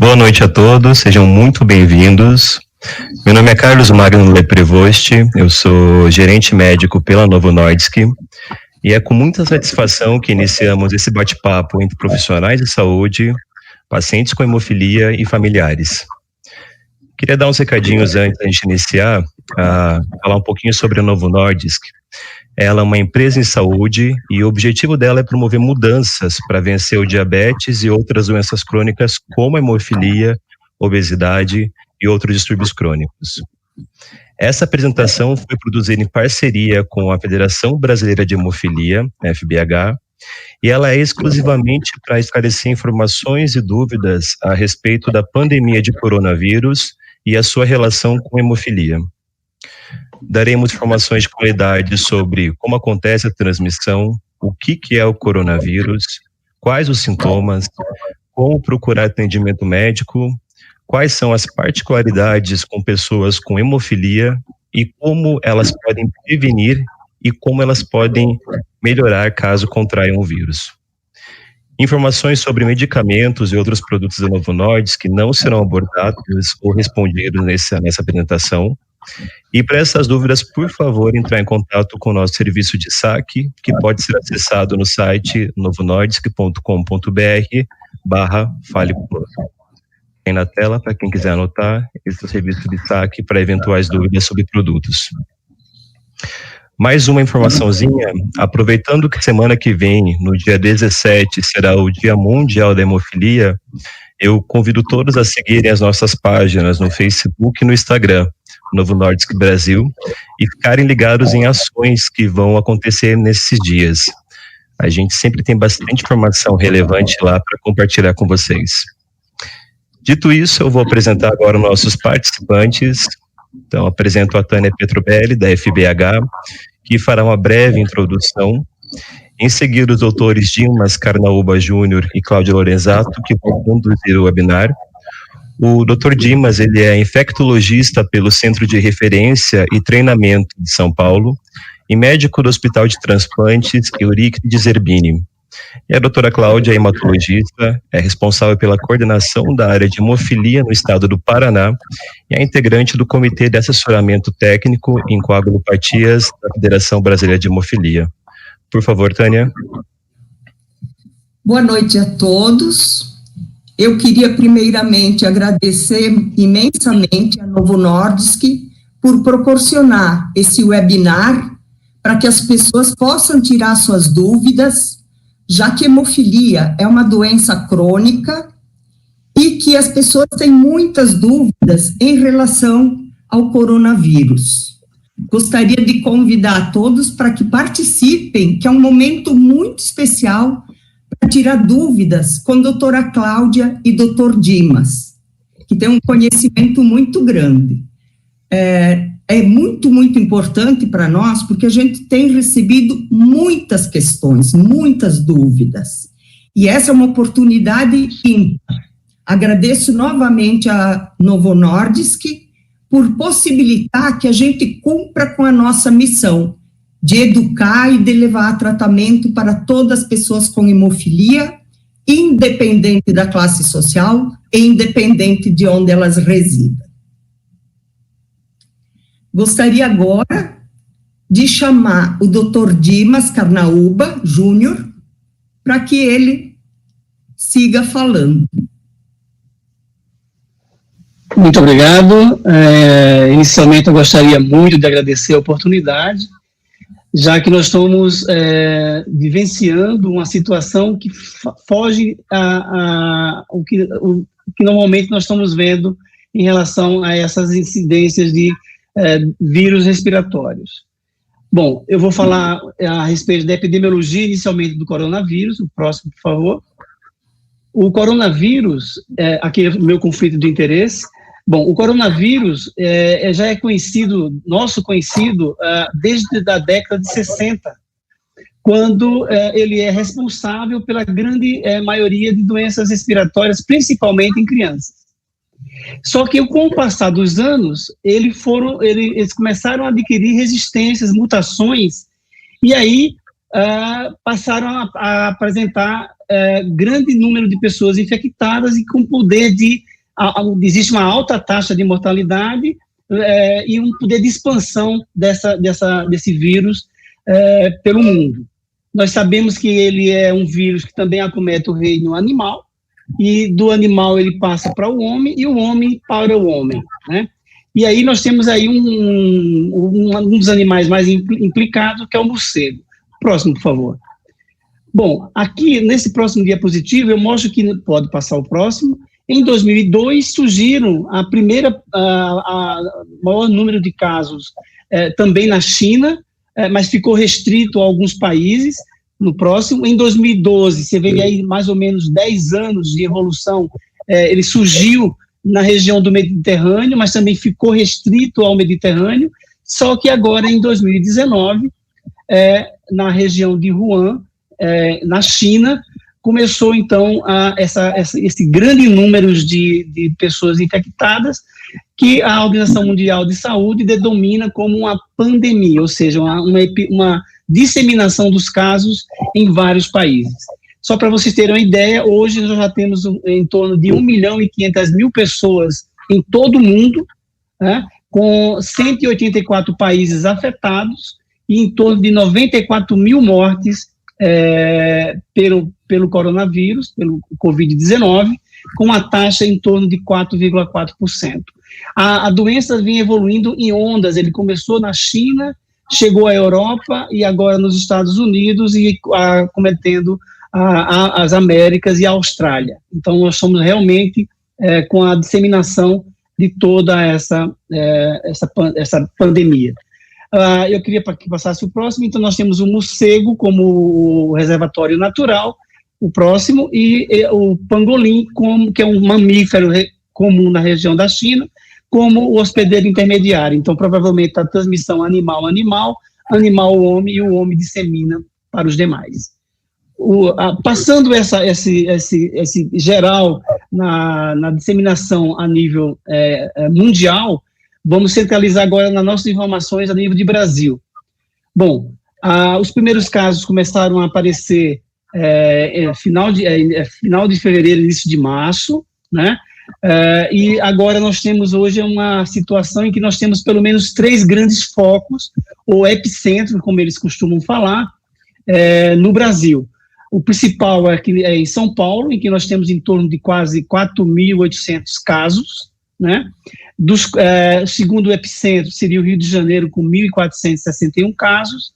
Boa noite a todos, sejam muito bem-vindos. Meu nome é Carlos Magno Leprevost, eu sou gerente médico pela Novo Nordisk e é com muita satisfação que iniciamos esse bate-papo entre profissionais de saúde, pacientes com hemofilia e familiares. Queria dar uns recadinhos antes da gente iniciar, falar um pouquinho sobre a Novo Nordisk. Ela é uma empresa em saúde e o objetivo dela é promover mudanças para vencer o diabetes e outras doenças crônicas como a hemofilia, obesidade e outros distúrbios crônicos. Essa apresentação foi produzida em parceria com a Federação Brasileira de Hemofilia, FBH, e ela é exclusivamente para esclarecer informações e dúvidas a respeito da pandemia de coronavírus e a sua relação com hemofilia. Daremos informações de qualidade sobre como acontece a transmissão, o que é o coronavírus, quais os sintomas, como procurar atendimento médico, quais são as particularidades com pessoas com hemofilia e como elas podem prevenir e como elas podem melhorar caso contraiam o vírus. Informações sobre medicamentos e outros produtos da Novo Nordisk que não serão abordados ou respondidos nessa apresentação. E para essas dúvidas, por favor, entrar em contato com o nosso serviço de saque, que pode ser acessado no site novonordisk.com.br/FalePlus. Tem na tela, para quem quiser anotar, esse é o serviço de saque para eventuais dúvidas sobre produtos. Mais uma informaçãozinha, aproveitando que semana que vem, no dia 17, será o Dia Mundial da Hemofilia, eu convido todos a seguirem as nossas páginas no Facebook e no Instagram, Novo Nordisk Brasil, e ficarem ligados em ações que vão acontecer nesses dias. A gente sempre tem bastante informação relevante lá para compartilhar com vocês. Dito isso, eu vou apresentar agora os nossos participantes. Então, apresento a Tânia Petrobelli, da FBH, que fará uma breve introdução. Em seguida, os doutores Dimas Carnaúba Júnior e Cláudia Lorenzato, que vão conduzir o webinar. O Dr. Dimas, ele é infectologista pelo Centro de Referência e Treinamento de São Paulo e médico do Hospital de Transplantes Euríclides Zerbini. E a doutora Cláudia é hematologista, é responsável pela coordenação da área de hemofilia no estado do Paraná e é integrante do Comitê de Assessoramento Técnico em Coagulopatias da Federação Brasileira de Hemofilia. Por favor, Tânia. Boa noite a todos. Eu queria primeiramente agradecer imensamente a Novo Nordisk por proporcionar esse webinar para que as pessoas possam tirar suas dúvidas, já que hemofilia é uma doença crônica e que as pessoas têm muitas dúvidas em relação ao coronavírus. Gostaria de convidar a todos para que participem, que é um momento muito especial para tirar dúvidas com a doutora Cláudia e doutor Dimas, que tem um conhecimento muito grande. É muito, muito importante para nós, porque a gente tem recebido muitas questões, muitas dúvidas, e essa é uma oportunidade ímpar. Agradeço novamente a Novo Nordisk por possibilitar que a gente cumpra com a nossa missão de educar e de levar tratamento para todas as pessoas com hemofilia, independente da classe social e independente de onde elas residam. Gostaria agora de chamar o Dr. Dimas Carnaúba Júnior para que ele siga falando. Muito obrigado. Inicialmente, eu gostaria muito de agradecer a oportunidade, já que nós estamos vivenciando uma situação que foge o que normalmente nós estamos vendo em relação a essas incidências de vírus respiratórios. Bom, eu vou falar a respeito da epidemiologia inicialmente do coronavírus. O próximo, por favor. O coronavírus, aqui é o meu conflito de interesse. Bom, o coronavírus já é conhecido desde a década de 60, quando ele é responsável pela grande maioria de doenças respiratórias, principalmente em crianças. Só que com o passar dos anos, eles começaram a adquirir resistências, mutações, e aí passaram a apresentar grande número de pessoas infectadas e com poder de existe uma alta taxa de mortalidade e um poder de expansão desse vírus pelo mundo. Nós sabemos que ele é um vírus que também acomete o reino animal, e do animal ele passa para o homem, e o homem para o homem, né? E aí nós temos aí um dos animais mais implicados, que é o morcego. Próximo, por favor. Bom, aqui nesse próximo diapositivo eu mostro que, pode passar o próximo, em 2002 surgiram a maior número de casos também na China, mas ficou restrito a alguns países. No próximo, em 2012, você vê aí mais ou menos 10 anos de evolução, ele surgiu na região do Mediterrâneo, mas também ficou restrito ao Mediterrâneo, só que agora, em 2019, na região de Wuhan, na China, começou, então, esse grande número de pessoas infectadas, que a Organização Mundial de Saúde denomina como uma pandemia, ou seja, uma disseminação dos casos em vários países. Só para vocês terem uma ideia, hoje nós já temos em torno de 1.500.000 pessoas em todo o mundo, né, com 184 países afetados e em torno de 94.000 mortes pelo coronavírus, pelo Covid-19, com uma taxa em torno de 4,4%. A doença vem evoluindo em ondas, ele começou na China, chegou à Europa e agora nos Estados Unidos e cometendo as Américas e a Austrália. Então, nós somos realmente com a disseminação de toda essa pandemia. Eu queria que passasse o próximo. Então, nós temos o morcego como reservatório natural, o próximo, e o pangolim, que é um mamífero comum na região da China, como o hospedeiro intermediário. Então, provavelmente, a transmissão animal-animal, animal-homem, e o homem dissemina para os demais. Passando esse geral na disseminação a nível mundial, vamos centralizar agora nas nossas informações a nível de Brasil. Bom, os primeiros casos começaram a aparecer final de fevereiro, início de março, né? E agora nós temos hoje uma situação em que nós temos pelo menos 3 grandes focos, ou epicentros, como eles costumam falar, no Brasil. O principal é em São Paulo, em que nós temos em torno de quase 4.800 casos, né? O segundo epicentro seria o Rio de Janeiro, com 1.461 casos.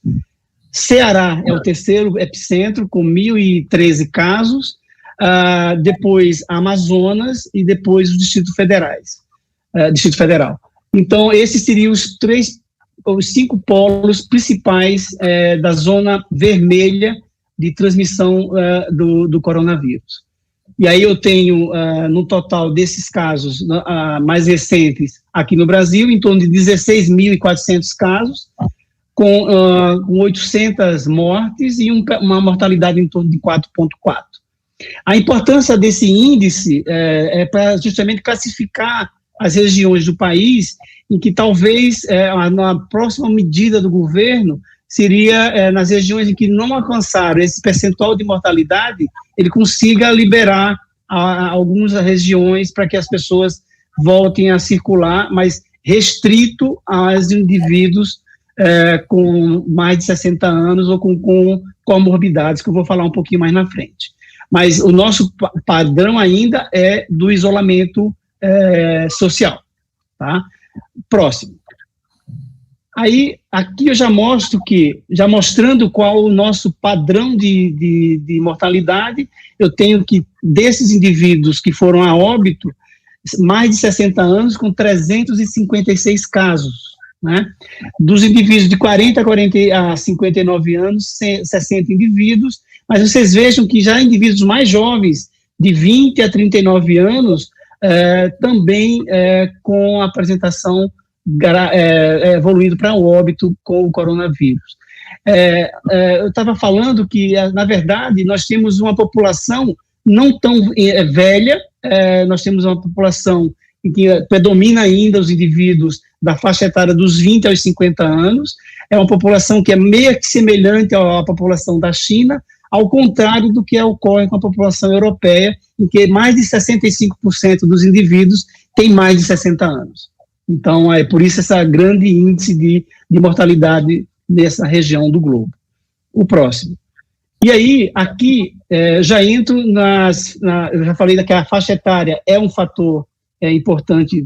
Ceará é o terceiro epicentro, com 1.013 casos. Depois Amazonas e depois os Distrito Federal. Então, esses seriam os 5 polos principais da zona vermelha de transmissão do coronavírus. E aí eu tenho, no total desses casos mais recentes aqui no Brasil, em torno de 16.400 casos, com 800 mortes e uma mortalidade em torno de 4,4. A importância desse índice é para justamente classificar as regiões do país em que talvez na próxima medida do governo seria nas regiões em que não alcançaram esse percentual de mortalidade, ele consiga liberar algumas regiões para que as pessoas voltem a circular, mas restrito aos indivíduos com mais de 60 anos ou com comorbidades, que eu vou falar um pouquinho mais na frente. Mas o nosso padrão ainda é do isolamento social, tá? Próximo. Aí, aqui eu já mostrando qual o nosso padrão de mortalidade, eu tenho que, desses indivíduos que foram a óbito, mais de 60 anos, com 356 casos, né? Dos indivíduos de 40 a 59 anos, 60 indivíduos, mas vocês vejam que já indivíduos mais jovens, de 20 a 39 anos, também com a apresentação evoluindo para o óbito com o coronavírus. Eu estava falando que, na verdade, nós temos uma população não tão velha, nós temos uma população em que predomina ainda os indivíduos da faixa etária dos 20 aos 50 anos, é uma população que é meio que semelhante à população da China, ao contrário do que ocorre com a população europeia, em que mais de 65% dos indivíduos têm mais de 60 anos. Então, é por isso essa grande índice de mortalidade nessa região do globo. O próximo. E aí, aqui, já entro eu já falei que a faixa etária é um fator importante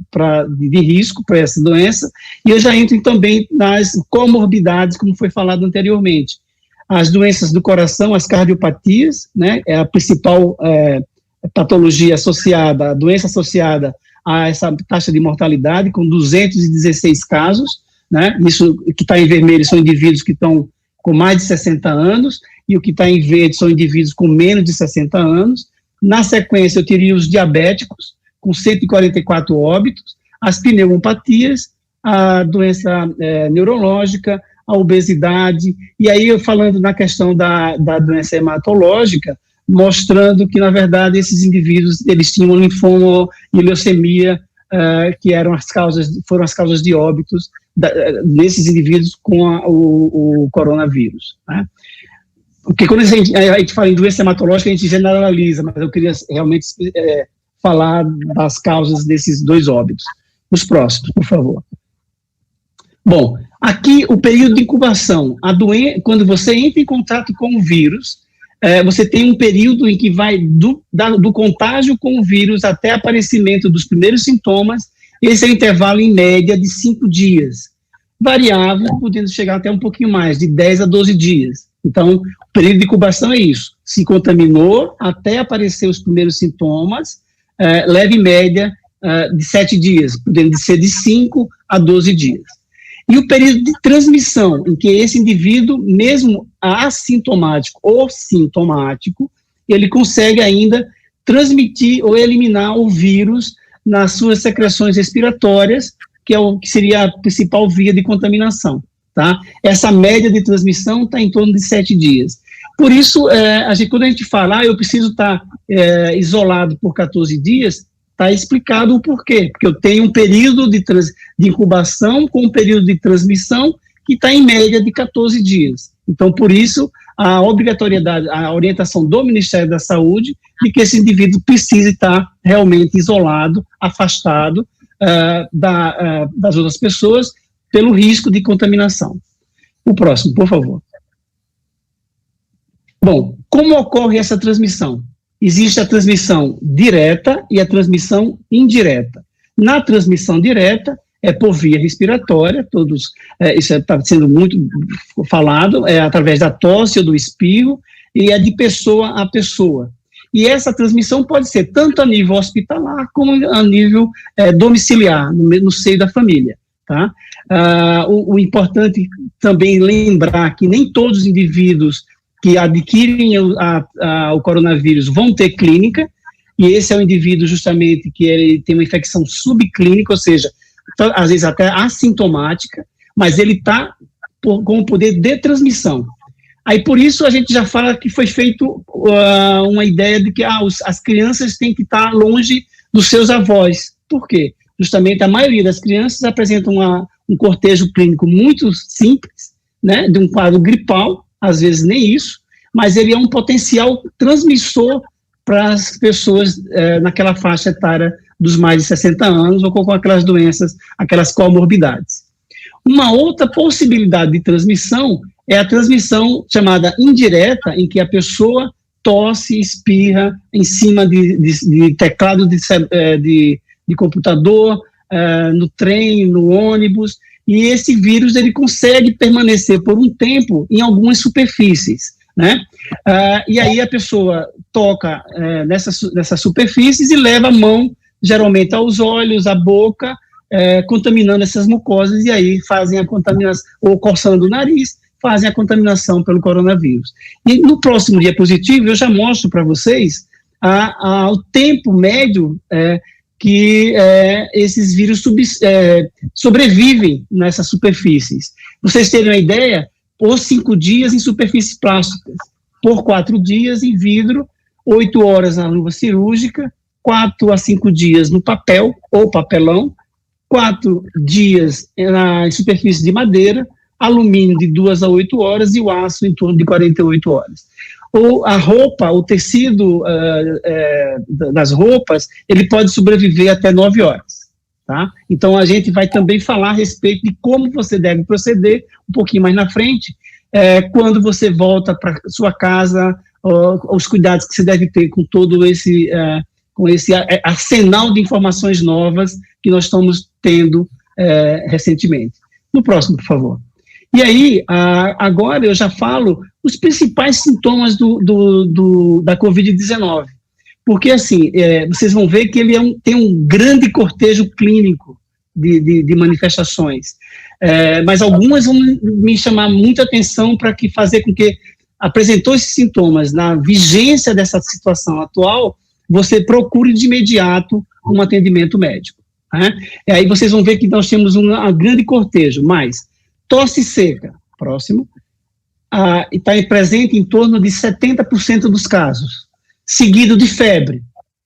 de risco para essa doença, e eu já entro também nas comorbidades, como foi falado anteriormente. As doenças do coração, as cardiopatias, né, é a principal patologia associada, a doença associada a essa taxa de mortalidade, com 216 casos, né, isso que está em vermelho são indivíduos que estão com mais de 60 anos, e o que está em verde são indivíduos com menos de 60 anos. Na sequência, eu teria os diabéticos, com 144 óbitos, as pneumopatias, a doença neurológica, a obesidade, e aí eu falando na questão da doença hematológica, mostrando que, na verdade, esses indivíduos, eles tinham linfoma e leucemia, que foram as causas de óbitos nesses indivíduos com o coronavírus, né? Porque quando a gente fala em doença hematológica, a gente generaliza, mas eu queria realmente falar das causas desses 2 óbitos. Os próximos, por favor. Bom, aqui o período de incubação. Quando você entra em contato com o vírus, você tem um período em que vai do contágio com o vírus até aparecimento dos primeiros sintomas. Esse é o intervalo, em média, de 5 dias. Variável, podendo chegar até um pouquinho mais, de 10 a 12 dias. Então, o período de incubação é isso. Se contaminou até aparecer os primeiros sintomas, leva em média de 7 dias, podendo ser de 5 a 12 dias. E o período de transmissão, em que esse indivíduo, mesmo assintomático ou sintomático, ele consegue ainda transmitir ou eliminar o vírus nas suas secreções respiratórias, que seria a principal via de contaminação. Tá? Essa média de transmissão está em torno de 7 dias. Por isso, quando a gente fala, eu preciso estar isolado por 14 dias, está explicado o porquê. Porque eu tenho um período de incubação com um período de transmissão que está em média de 14 dias. Então, por isso, a obrigatoriedade, a orientação do Ministério da Saúde de que esse indivíduo precise estar realmente isolado, afastado das outras pessoas, pelo risco de contaminação. O próximo, por favor. Bom, como ocorre essa transmissão? Existe a transmissão direta e a transmissão indireta. Na transmissão direta, é por via respiratória, isso está sendo muito falado, é através da tosse ou do espirro, e é de pessoa a pessoa. E essa transmissão pode ser tanto a nível hospitalar, como a nível domiciliar, no seio da família. Tá? O importante também lembrar que nem todos os indivíduos que adquirem o coronavírus vão ter clínica, e esse é o indivíduo justamente que ele tem uma infecção subclínica, ou seja, às vezes até assintomática, mas ele está com o poder de transmissão. Aí por isso a gente já fala que foi feito uma ideia de que as crianças têm que estar longe dos seus avós. Por quê? Justamente a maioria das crianças apresentam um cortejo clínico muito simples, né, de um quadro gripal, às vezes nem isso, mas ele é um potencial transmissor para as pessoas naquela faixa etária dos mais de 60 anos ou com aquelas doenças, aquelas comorbidades. Uma outra possibilidade de transmissão é a transmissão chamada indireta, em que a pessoa tosse, espirra em cima de teclado de computador, no trem, no ônibus, e esse vírus ele consegue permanecer por um tempo em algumas superfícies, né? E aí a pessoa toca nessas superfícies e leva a mão, geralmente aos olhos, à boca, contaminando essas mucosas, e aí fazem a contaminação, ou coçando o nariz, fazem a contaminação pelo coronavírus. E no próximo diapositivo eu já mostro para vocês o tempo médio que esses vírus sobrevivem nessas superfícies. Vocês terem uma ideia, por 5 dias em superfícies plásticas, por 4 dias em vidro, 8 horas na luva cirúrgica, 4 a 5 dias no papel ou papelão, 4 dias em superfície de madeira, alumínio de 2 a 8 horas e o aço em torno de 48 horas. ou a roupa, o tecido das roupas, ele pode sobreviver até 9 horas. Tá? Então, a gente vai também falar a respeito de como você deve proceder um pouquinho mais na frente, quando você volta para sua casa, os cuidados que você deve ter com todo esse arsenal de informações novas que nós estamos tendo recentemente. No próximo, por favor. E aí, agora eu já falo os principais sintomas da Covid-19. Porque, assim, vocês vão ver que ele tem um grande cortejo clínico de manifestações. Mas algumas vão me chamar muita atenção para fazer com que, apresentou esses sintomas na vigência dessa situação atual, você procure de imediato um atendimento médico. Né? E aí vocês vão ver que nós temos um grande cortejo, mas tosse seca, próximo, está presente em torno de 70% dos casos, seguido de febre,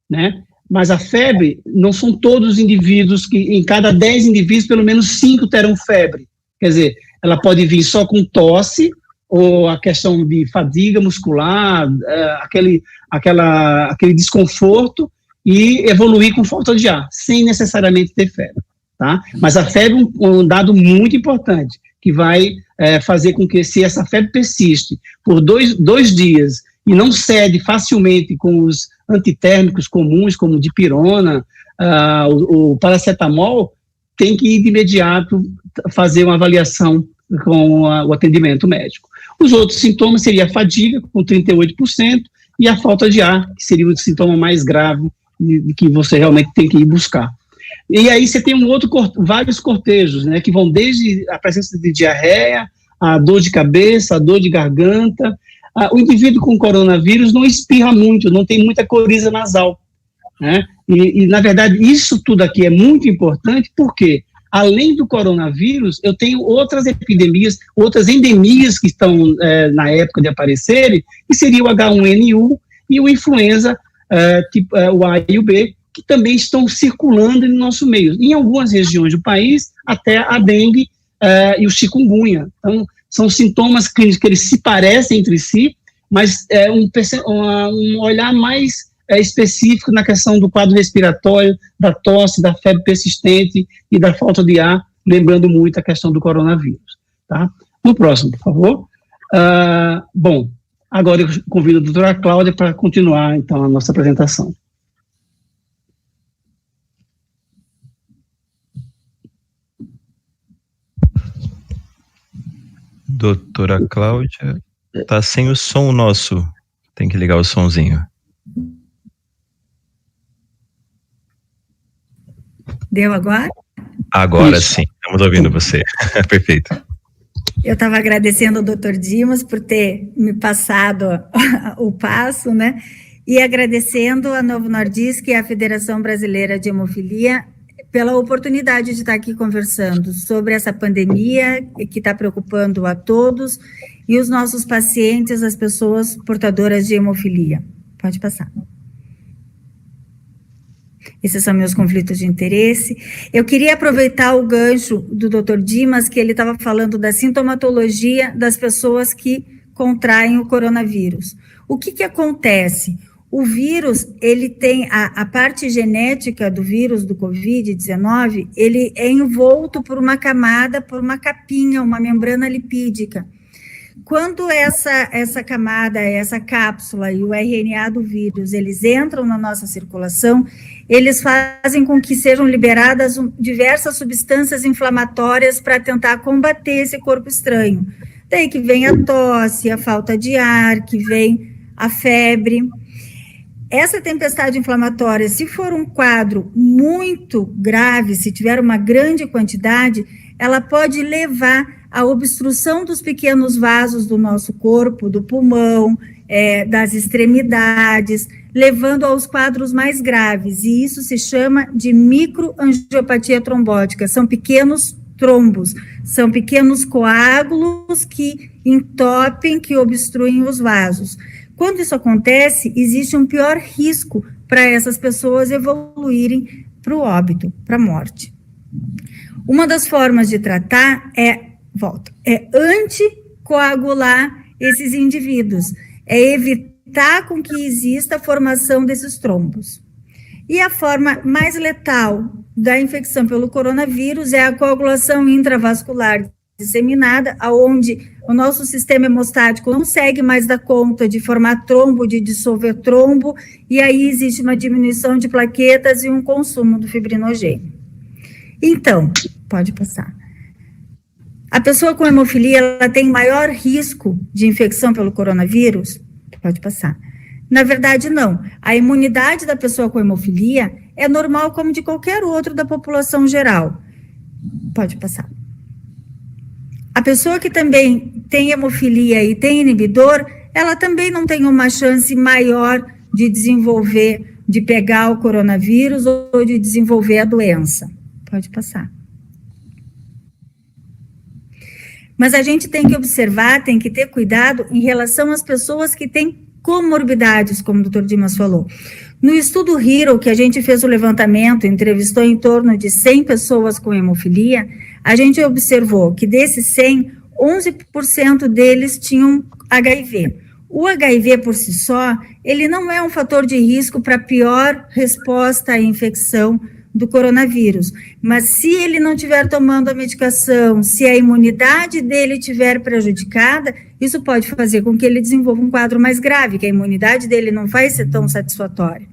né? Mas a febre não são todos os indivíduos que, em cada 10 indivíduos, pelo menos 5 terão febre. Quer dizer, ela pode vir só com tosse, ou a questão de fadiga muscular, aquele desconforto, e evoluir com falta de ar, sem necessariamente ter febre. Tá? Mas a febre é um dado muito importante, que vai fazer com que, se essa febre persiste por dois dias e não cede facilmente com os antitérmicos comuns, como o dipirona, o paracetamol, tem que ir de imediato fazer uma avaliação com o atendimento médico. Os outros sintomas seriam a fadiga, com 38%, e a falta de ar, que seria o sintoma mais grave que você realmente tem que ir buscar. E aí você tem vários cortejos, né, que vão desde a presença de diarreia, a dor de cabeça, a dor de garganta. O indivíduo com coronavírus não espirra muito, não tem muita coriza nasal, né? E, na verdade, isso tudo aqui é muito importante, porque, além do coronavírus, eu tenho outras epidemias, outras endemias que estão na época de aparecerem, que seria o H1N1 e o influenza, o A e o B, que também estão circulando no nosso meio. Em algumas regiões do país, até a dengue e o chikungunya. Então, são sintomas clínicos que eles se parecem entre si, mas é um olhar mais específico na questão do quadro respiratório, da tosse, da febre persistente e da falta de ar, lembrando muito a questão do coronavírus. Tá? No próximo, por favor. Bom, agora eu convido a doutora Cláudia para continuar, então, a nossa apresentação. Doutora Cláudia, tá sem o som nosso. Tem que ligar o sonzinho. Deu agora? Agora Isso. sim, estamos ouvindo você. Perfeito. Eu estava agradecendo ao Dr. Dimas por ter me passado o passo, né? E agradecendo a Novo Nordisk e a Federação Brasileira de Hemofilia pela oportunidade de estar aqui conversando sobre essa pandemia que está preocupando a todos e os nossos pacientes, as pessoas portadoras de hemofilia. Pode passar. Esses são meus conflitos de interesse. Eu queria aproveitar o gancho do Dr. Dimas, que ele estava falando da sintomatologia das pessoas que contraem o coronavírus. O que acontece? O vírus, ele tem a parte genética do vírus do Covid-19, ele é envolto por uma camada, por uma capinha, uma membrana lipídica. Quando essa camada, essa cápsula e o RNA do vírus, eles entram na nossa circulação, eles fazem com que sejam liberadas diversas substâncias inflamatórias para tentar combater esse corpo estranho. Daí que vem a tosse, a falta de ar, que vem a febre. Essa tempestade inflamatória, se for um quadro muito grave, se tiver uma grande quantidade, ela pode levar à obstrução dos pequenos vasos do nosso corpo, do pulmão, das extremidades, levando aos quadros mais graves, e isso se chama de microangiopatia trombótica. São pequenos trombos, são pequenos coágulos que entopem, que obstruem os vasos. Quando isso acontece, existe um pior risco para essas pessoas evoluírem para o óbito, para a morte. Uma das formas de tratar é anticoagular esses indivíduos. é evitar com que exista a formação desses trombos. E a forma mais letal da infecção pelo coronavírus é a coagulação intravascular disseminada, onde o nosso sistema hemostático não consegue mais dar conta de formar trombo, de dissolver trombo, e aí existe uma diminuição de plaquetas e um consumo do fibrinogênio. Então, pode passar. A pessoa com hemofilia, ela tem maior risco de infecção pelo coronavírus? Pode passar. Na verdade, não. A imunidade da pessoa com hemofilia é normal como de qualquer outro da população geral. Pode passar. A pessoa que também tem hemofilia e tem inibidor, ela também não tem uma chance maior de desenvolver, de pegar o coronavírus ou de desenvolver a doença. Pode passar. Mas a gente tem que observar, tem que ter cuidado em relação às pessoas que têm comorbidades, como o Dr. Dimas falou. No estudo HERO, que a gente fez o levantamento, entrevistou em torno de 100 pessoas com hemofilia, a gente observou que desses 100, 11% deles tinham HIV. O HIV, por si só, ele não é um fator de risco para pior resposta à infecção do coronavírus, mas se ele não estiver tomando a medicação, se a imunidade dele estiver prejudicada, isso pode fazer com que ele desenvolva um quadro mais grave, que a imunidade dele não vai ser tão satisfatória.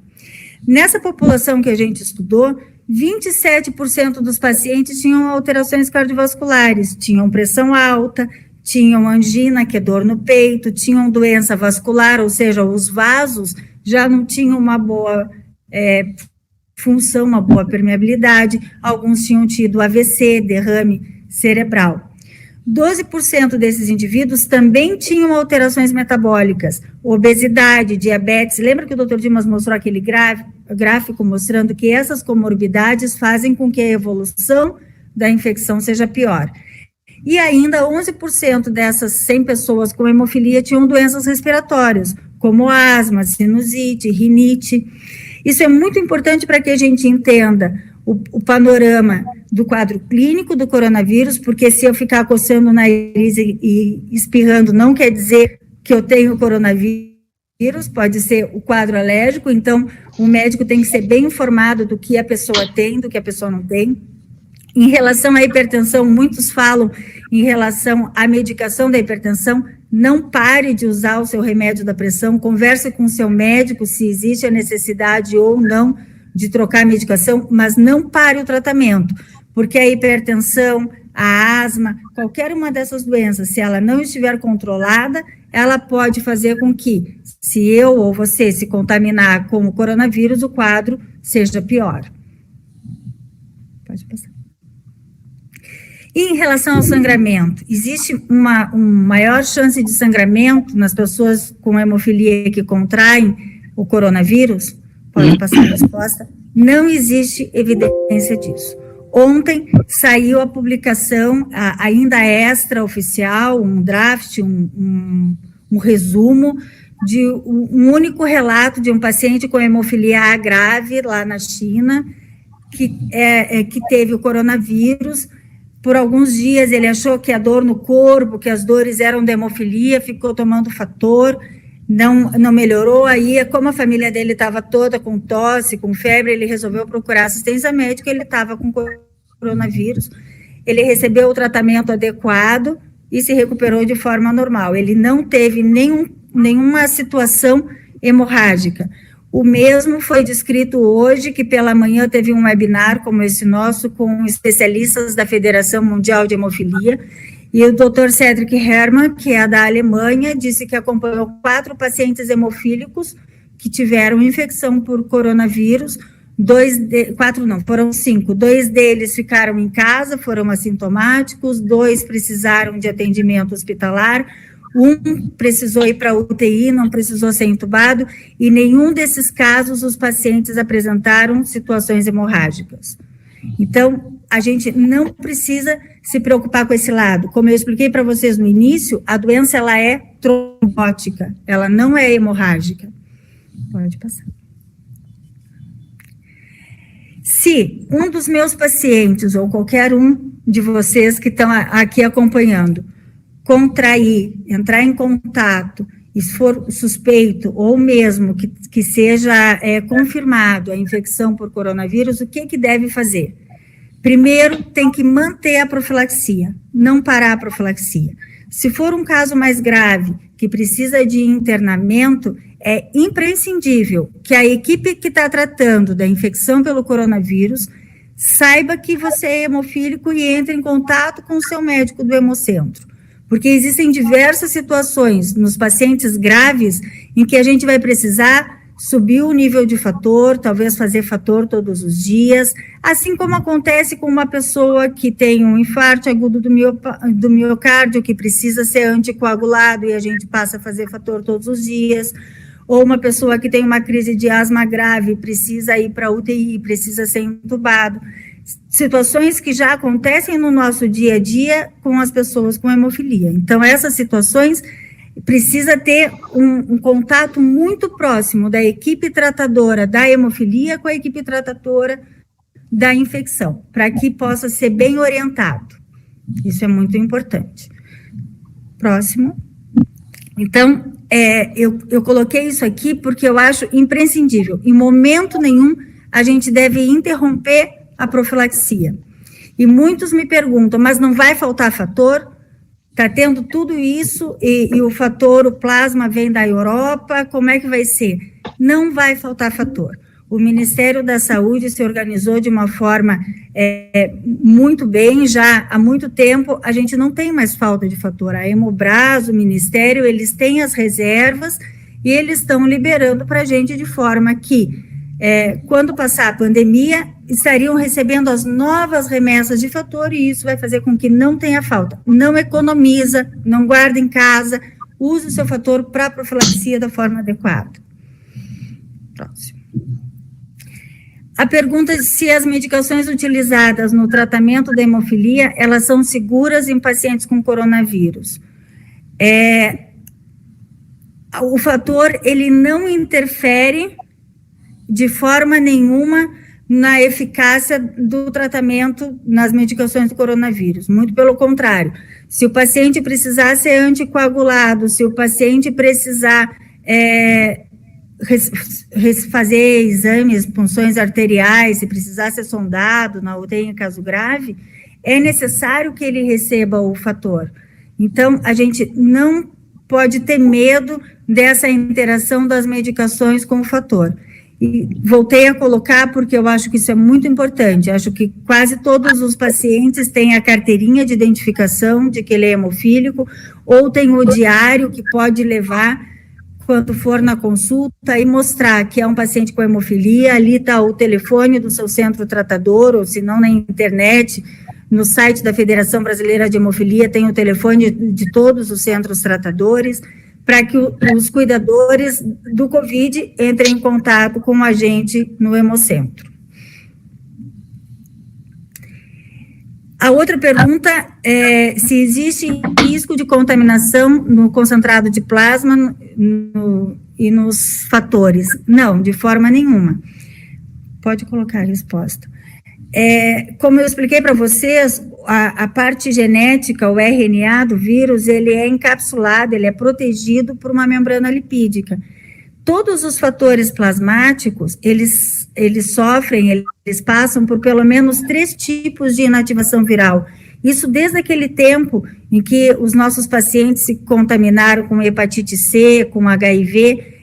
Nessa população que a gente estudou, 27% dos pacientes tinham alterações cardiovasculares, tinham pressão alta, tinham angina, que é dor no peito, tinham doença vascular, ou seja, os vasos já não tinham uma boa função, uma boa permeabilidade, alguns tinham tido AVC, derrame cerebral. 12% desses indivíduos também tinham alterações metabólicas, obesidade, diabetes. Lembra que o Dr. Dimas mostrou aquele gráfico mostrando que essas comorbidades fazem com que a evolução da infecção seja pior. E ainda 11% dessas 100 pessoas com hemofilia tinham doenças respiratórias, como asma, sinusite, rinite. Isso é muito importante para que a gente entenda o panorama do quadro clínico do coronavírus, porque se eu ficar coçando o nariz e espirrando, não quer dizer que eu tenho coronavírus, pode ser o quadro alérgico, então o médico tem que ser bem informado do que a pessoa tem, do que a pessoa não tem. Em relação à hipertensão, muitos falam em relação à medicação da hipertensão, não pare de usar o seu remédio da pressão, converse com o seu médico se existe a necessidade ou não de trocar a medicação, mas não pare o tratamento, porque a hipertensão, a asma, qualquer uma dessas doenças, se ela não estiver controlada, ela pode fazer com que, se eu ou você se contaminar com o coronavírus, o quadro seja pior. Pode passar. E em relação ao sangramento, existe uma maior chance de sangramento nas pessoas com hemofilia que contraem o coronavírus? Pode passar a resposta. Não existe evidência disso. Ontem saiu a publicação, ainda extraoficial, um draft, um resumo de um único relato de um paciente com hemofilia A grave lá na China, que teve o coronavírus. Por alguns dias ele achou que a dor no corpo, que as dores eram da hemofilia, ficou tomando fator, não melhorou. Aí, como a família dele estava toda com tosse, com febre, ele resolveu procurar assistência médica, ele estava com coronavírus, ele recebeu o tratamento adequado e se recuperou de forma normal. Ele não teve nenhuma situação hemorrágica. O mesmo foi descrito hoje, que pela manhã teve um webinar como esse nosso, com especialistas da Federação Mundial de Hemofilia, e o Dr. Cedric Herrmann, que é da Alemanha, disse que acompanhou 4 pacientes hemofílicos que tiveram infecção por coronavírus, 5, 2 deles ficaram em casa, foram assintomáticos, 2 precisaram de atendimento hospitalar, 1 precisou ir para a UTI, não precisou ser entubado, e nenhum desses casos os pacientes apresentaram situações hemorrágicas. Então, a gente não precisa se preocupar com esse lado. Como eu expliquei para vocês no início, a doença ela é trombótica, ela não é hemorrágica. Pode passar. Se um dos meus pacientes, ou qualquer um de vocês que estão aqui acompanhando, contrair, entrar em contato e se for suspeito, ou mesmo que seja confirmado a infecção por coronavírus, o que deve fazer? Primeiro, tem que manter a profilaxia, não parar a profilaxia. Se for um caso mais grave, que precisa de internamento, é imprescindível que a equipe que está tratando da infecção pelo coronavírus saiba que você é hemofílico e entre em contato com o seu médico do hemocentro. Porque existem diversas situações nos pacientes graves em que a gente vai precisar subir o nível de fator, talvez fazer fator todos os dias, assim como acontece com uma pessoa que tem um infarto agudo do miocárdio, que precisa ser anticoagulado e a gente passa a fazer fator todos os dias, ou uma pessoa que tem uma crise de asma grave, precisa ir para UTI, precisa ser entubado. Situações que já acontecem no nosso dia a dia com as pessoas com hemofilia. Então, essas situações precisa ter um contato muito próximo da equipe tratadora da hemofilia com a equipe tratadora da infecção, para que possa ser bem orientado. Isso é muito importante. Próximo. Então, eu coloquei isso aqui porque eu acho imprescindível. Em momento nenhum, a gente deve interromper a profilaxia. E muitos me perguntam, mas não vai faltar fator? Está tendo tudo isso e o fator, o plasma vem da Europa, como é que vai ser? Não vai faltar fator. O Ministério da Saúde se organizou de uma forma muito bem, já há muito tempo a gente não tem mais falta de fator. A Hemobras, o Ministério, eles têm as reservas e eles estão liberando para a gente de forma que, quando passar a pandemia, estariam recebendo as novas remessas de fator e isso vai fazer com que não tenha falta. Não economiza, não guarda em casa, use o seu fator para profilaxia da forma adequada. Próximo. A pergunta de se as medicações utilizadas no tratamento da hemofilia, elas são seguras em pacientes com coronavírus. O fator, ele não interfere de forma nenhuma na eficácia do tratamento nas medicações do coronavírus. Muito pelo contrário. Se o paciente precisar ser anticoagulado, se o paciente precisar fazer exames, punções arteriais, se precisar ser sondado na UTI em caso grave, é necessário que ele receba o fator. Então, a gente não pode ter medo dessa interação das medicações com o fator. E voltei a colocar porque eu acho que isso é muito importante. Acho que quase todos os pacientes têm a carteirinha de identificação de que ele é hemofílico, ou tem o diário que pode levar quando for na consulta e mostrar que é um paciente com hemofilia. Ali está o telefone do seu centro tratador, ou se não na internet, no site da Federação Brasileira de Hemofilia tem o telefone de todos os centros tratadores, para que os cuidadores do COVID entrem em contato com a gente no hemocentro. A outra pergunta é se existe risco de contaminação no concentrado de plasma e nos fatores. Não, de forma nenhuma. Pode colocar a resposta. Como eu expliquei para vocês, a parte genética, o RNA do vírus, ele é encapsulado, ele é protegido por uma membrana lipídica. Todos os fatores plasmáticos, eles sofrem, eles passam por pelo menos 3 tipos de inativação viral. Isso desde aquele tempo em que os nossos pacientes se contaminaram com hepatite C, com HIV,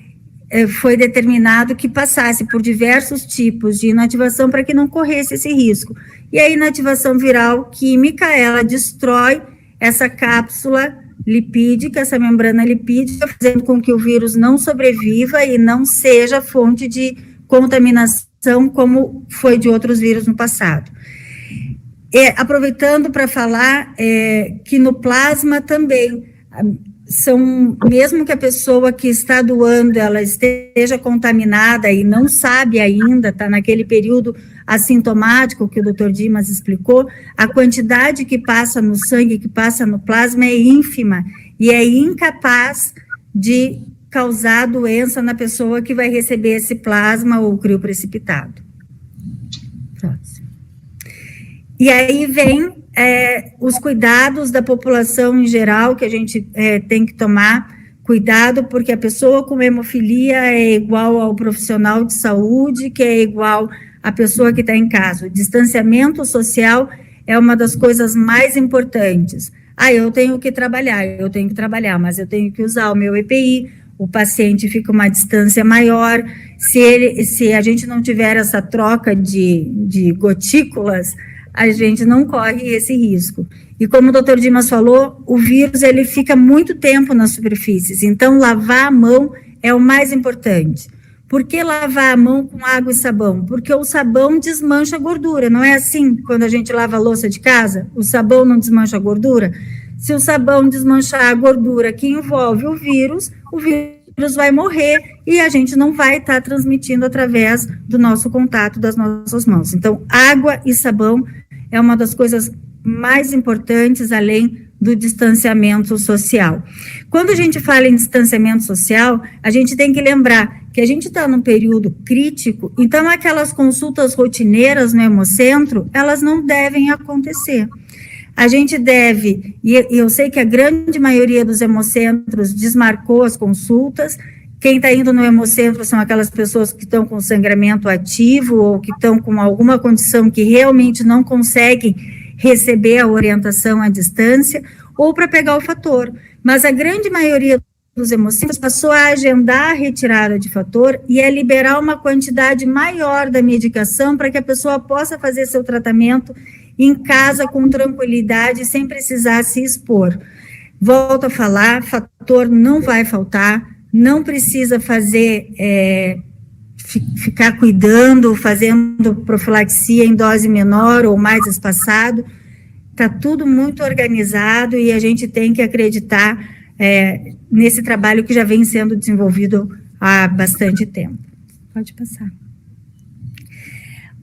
foi determinado que passasse por diversos tipos de inativação para que não corresse esse risco. E a inativação viral química, ela destrói essa cápsula lipídica, essa membrana lipídica, fazendo com que o vírus não sobreviva e não seja fonte de contaminação como foi de outros vírus no passado. Aproveitando para falar que no plasma também mesmo que a pessoa que está doando, ela esteja contaminada e não sabe ainda, está naquele período assintomático que o Dr. Dimas explicou, a quantidade que passa no sangue, que passa no plasma é ínfima e é incapaz de causar doença na pessoa que vai receber esse plasma ou crioprecipitado. Próximo. E aí vem os cuidados da população em geral que a gente tem que tomar Cuidado, porque a pessoa com hemofilia é igual ao profissional de saúde, que é igual à pessoa que está em casa. O distanciamento social é uma das coisas mais importantes. Eu tenho que trabalhar, mas eu tenho que usar o meu EPI, o paciente fica uma distância maior. Se a gente não tiver essa troca de gotículas, a gente não corre esse risco. E como o doutor Dimas falou, o vírus ele fica muito tempo nas superfícies, então lavar a mão é o mais importante. Por que lavar a mão com água e sabão? Porque o sabão desmancha a gordura, não é assim quando a gente lava a louça de casa? O sabão não desmancha a gordura? Se o sabão desmanchar a gordura que envolve o vírus vai morrer e a gente não vai estar transmitindo através do nosso contato das nossas mãos. Então, água e sabão é uma das coisas mais importantes, além do distanciamento social. Quando a gente fala em distanciamento social, a gente tem que lembrar que a gente está num período crítico, então aquelas consultas rotineiras no Hemocentro, elas não devem acontecer. A gente deve, e eu sei que a grande maioria dos hemocentros desmarcou as consultas. Quem está indo no hemocentro são aquelas pessoas que estão com sangramento ativo ou que estão com alguma condição que realmente não conseguem receber a orientação à distância, ou para pegar o fator. Mas a grande maioria dos hemocentros passou a agendar a retirada de fator e a liberar uma quantidade maior da medicação para que a pessoa possa fazer seu tratamento em casa com tranquilidade, sem precisar se expor. Volto a falar, fator não vai faltar, não precisa fazer, ficar cuidando, fazendo profilaxia em dose menor ou mais espaçado. Está tudo muito organizado e a gente tem que acreditar nesse trabalho que já vem sendo desenvolvido há bastante tempo. Pode passar.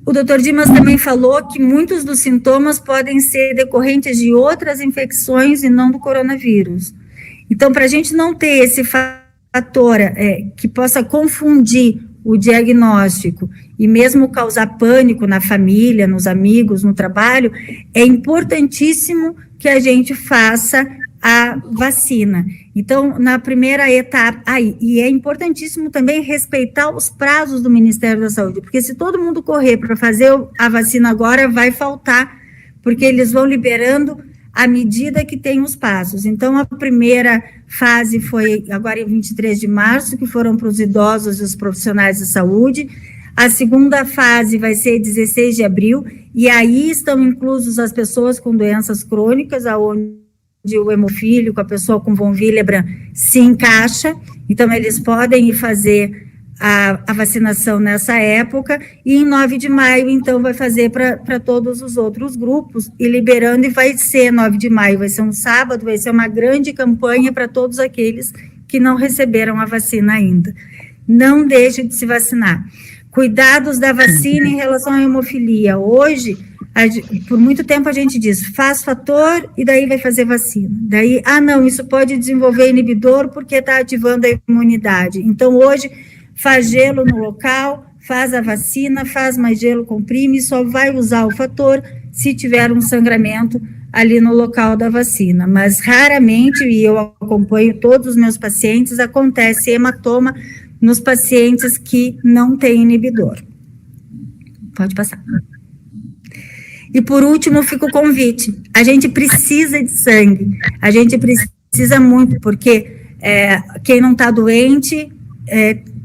O doutor Dimas também falou que muitos dos sintomas podem ser decorrentes de outras infecções e não do coronavírus. Então, para a gente não ter esse fator que possa confundir o diagnóstico e mesmo causar pânico na família, nos amigos, no trabalho, é importantíssimo que a gente faça a vacina. Então, na primeira etapa, e é importantíssimo também respeitar os prazos do Ministério da Saúde, porque se todo mundo correr para fazer a vacina agora, vai faltar, porque eles vão liberando à medida que tem os passos. Então, a primeira fase foi agora em 23 de março, que foram para os idosos e os profissionais de saúde. A segunda fase vai ser 16 de abril, e aí estão inclusos as pessoas com doenças crônicas, aonde o hemofílico, a pessoa com von Willebrand se encaixa, então eles podem ir fazer a vacinação nessa época, e em 9 de maio, então, vai fazer para todos os outros grupos, e liberando, e vai ser 9 de maio, vai ser um sábado, vai ser uma grande campanha para todos aqueles que não receberam a vacina ainda. Não deixe de se vacinar. Cuidados da vacina em relação à hemofilia. Hoje, por muito tempo a gente diz, faz fator e daí vai fazer vacina. Daí, não, isso pode desenvolver inibidor porque está ativando a imunidade. Então, hoje, faz gelo no local, faz a vacina, faz mais gelo, comprime, só vai usar o fator se tiver um sangramento ali no local da vacina. Mas raramente, e eu acompanho todos os meus pacientes, acontece hematoma nos pacientes que não têm inibidor. Pode passar. E por último, fica o convite. A gente precisa de sangue, a gente precisa muito, porque quem não está doente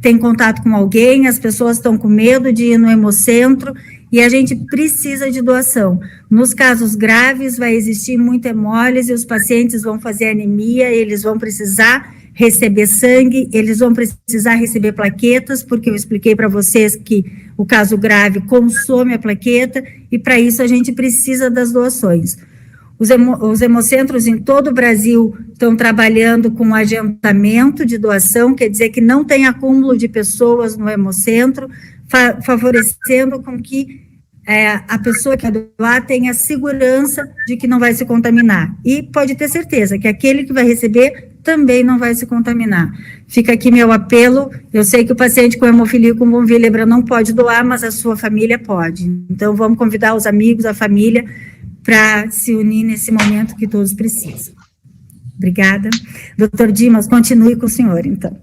tem contato com alguém, as pessoas estão com medo de ir no hemocentro, e a gente precisa de doação. Nos casos graves, vai existir muita hemólise, os pacientes vão fazer anemia, eles vão precisar receber sangue, eles vão precisar receber plaquetas, porque eu expliquei para vocês que o caso grave consome a plaqueta, e para isso a gente precisa das doações. Os hemocentros em todo o Brasil estão trabalhando com agendamento de doação, quer dizer que não tem acúmulo de pessoas no hemocentro, favorecendo com que a pessoa que vai doar tenha segurança de que não vai se contaminar. E pode ter certeza que aquele que vai receber também não vai se contaminar. Fica aqui meu apelo. Eu sei que o paciente com hemofilia com von Willebrand não pode doar, mas a sua família pode. Então, vamos convidar os amigos, a família, para se unir nesse momento que todos precisam. Obrigada. Doutor Dimas, continue com o senhor, então.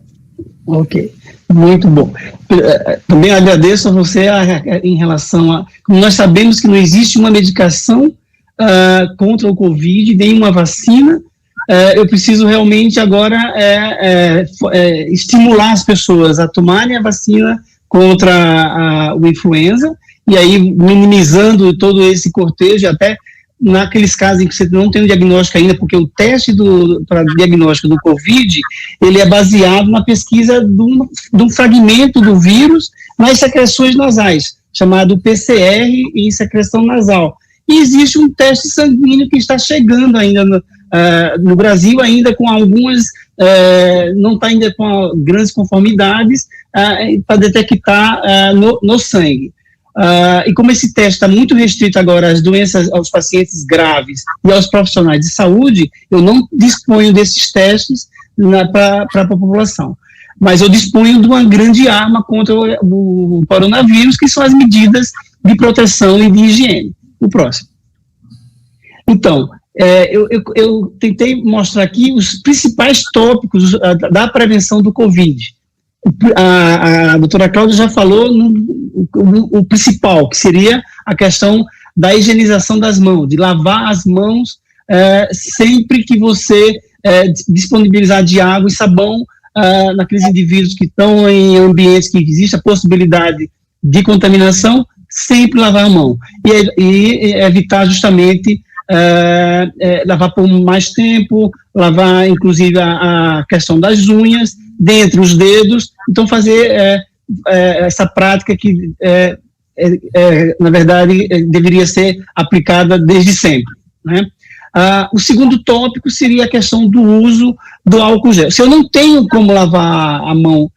Ok, muito bom. Também agradeço a você em relação a... Nós sabemos que não existe uma medicação contra o Covid, nem uma vacina. Eu preciso realmente agora estimular as pessoas a tomarem a vacina contra o influenza, e aí minimizando todo esse cortejo, até naqueles casos em que você não tem um diagnóstico ainda, porque o teste para diagnóstico do Covid, ele é baseado na pesquisa de um fragmento do vírus nas secreções nasais, chamado PCR em secreção nasal. E existe um teste sanguíneo que está chegando ainda no Brasil, ainda com algumas, não está ainda com grandes conformidades, para detectar no sangue. E como esse teste está muito restrito agora às doenças, aos pacientes graves e aos profissionais de saúde, eu não disponho desses testes para a população. Mas eu disponho de uma grande arma contra o coronavírus, que são as medidas de proteção e de higiene. O próximo. Então, eu tentei mostrar aqui os principais tópicos da prevenção do Covid. A doutora Cláudia já falou o principal, que seria a questão da higienização das mãos, de lavar as mãos sempre que você disponibilizar de água e sabão naqueles indivíduos que estão em ambientes que existe a possibilidade de contaminação, sempre lavar a mão. E evitar justamente lavar por mais tempo, lavar inclusive a questão das unhas, dentre os dedos, então fazer essa prática que, na verdade, deveria ser aplicada desde sempre, né? O segundo tópico seria a questão do uso do álcool gel. Se eu não tenho como lavar a mão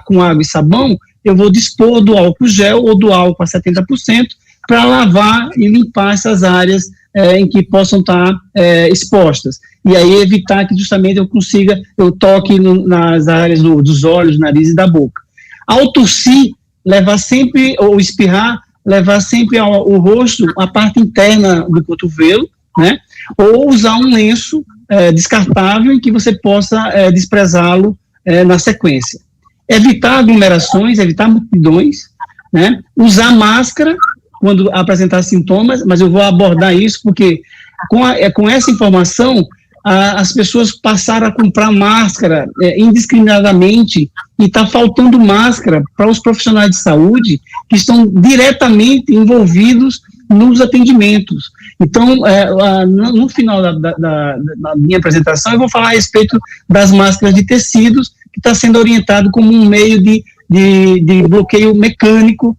com água e sabão, eu vou dispor do álcool gel ou do álcool a 70% para lavar e limpar essas áreas em que possam estar expostas. E aí evitar que justamente eu toque nas áreas dos olhos, nariz e da boca. Ao tossir, levar sempre, ou espirrar, levar sempre o rosto, a parte interna do cotovelo, né? Ou usar um lenço descartável em que você possa desprezá-lo na sequência. Evitar aglomerações, evitar multidões, né? Usar máscara quando apresentar sintomas, mas eu vou abordar isso porque com essa informação as pessoas passaram a comprar máscara indiscriminadamente e está faltando máscara para os profissionais de saúde que estão diretamente envolvidos nos atendimentos. Então, no final da minha apresentação, eu vou falar a respeito das máscaras de tecidos, que está sendo orientado como um meio de bloqueio mecânico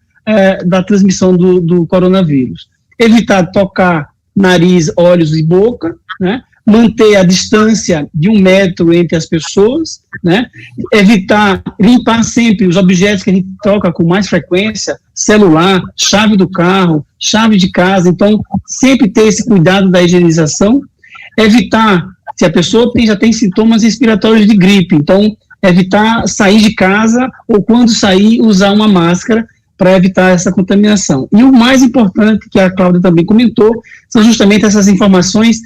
da transmissão do coronavírus. Evitar tocar nariz, olhos e boca, né? Manter a distância de 1 metro entre as pessoas, né? Evitar limpar sempre os objetos que a gente toca com mais frequência, celular, chave do carro, chave de casa, então sempre ter esse cuidado da higienização. Evitar, se a pessoa já tem sintomas respiratórios de gripe, então evitar sair de casa ou quando sair usar uma máscara para evitar essa contaminação. E o mais importante, que a Cláudia também comentou, são justamente essas informações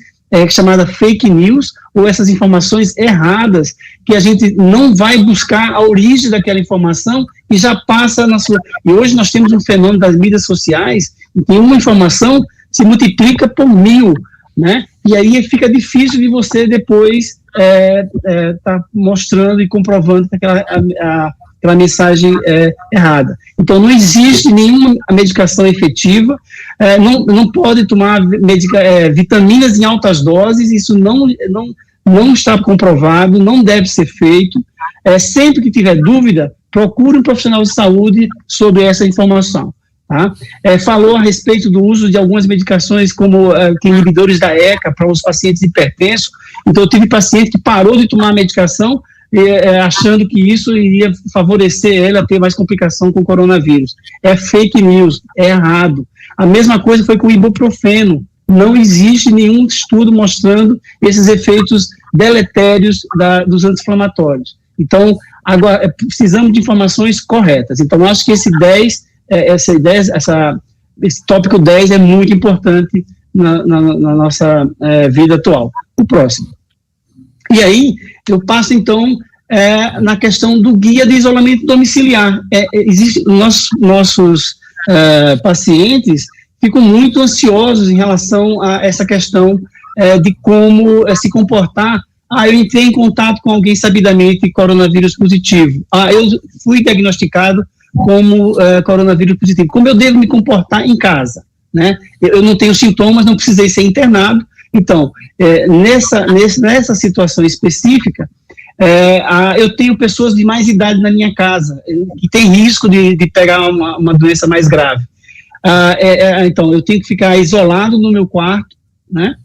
chamada fake news, ou essas informações erradas, que a gente não vai buscar a origem daquela informação e já passa na sua... E hoje nós temos um fenômeno das mídias sociais, em que uma informação se multiplica por 1000, né? E aí fica difícil de você depois tá mostrando e comprovando que aquela mensagem errada. Então, não existe nenhuma medicação efetiva, não pode tomar vitaminas em altas doses, isso não está comprovado, não deve ser feito. Sempre que tiver dúvida, procure um profissional de saúde sobre essa informação. Tá? Falou a respeito do uso de algumas medicações como inibidores da ECA para os pacientes hipertensos. Então, eu tive paciente que parou de tomar a medicação achando que isso iria favorecer ele a ter mais complicação com o coronavírus. É fake news, é errado. A mesma coisa foi com o ibuprofeno. Não existe nenhum estudo mostrando esses efeitos deletérios dos anti-inflamatórios. Então, agora, precisamos de informações corretas. Então, acho que esse tópico 10 é muito importante na nossa vida atual. O próximo. E aí, eu passo, então, na questão do guia de isolamento domiciliar. Nossos pacientes ficam muito ansiosos em relação a essa questão de como se comportar. Eu entrei em contato com alguém sabidamente coronavírus positivo. Eu fui diagnosticado como coronavírus positivo. Como eu devo me comportar em casa? Né? Eu não tenho sintomas, não precisei ser internado. Então, nessa situação específica, eu tenho pessoas de mais idade na minha casa, que tem risco de pegar uma doença mais grave. Então, eu tenho que ficar isolado no meu quarto, né?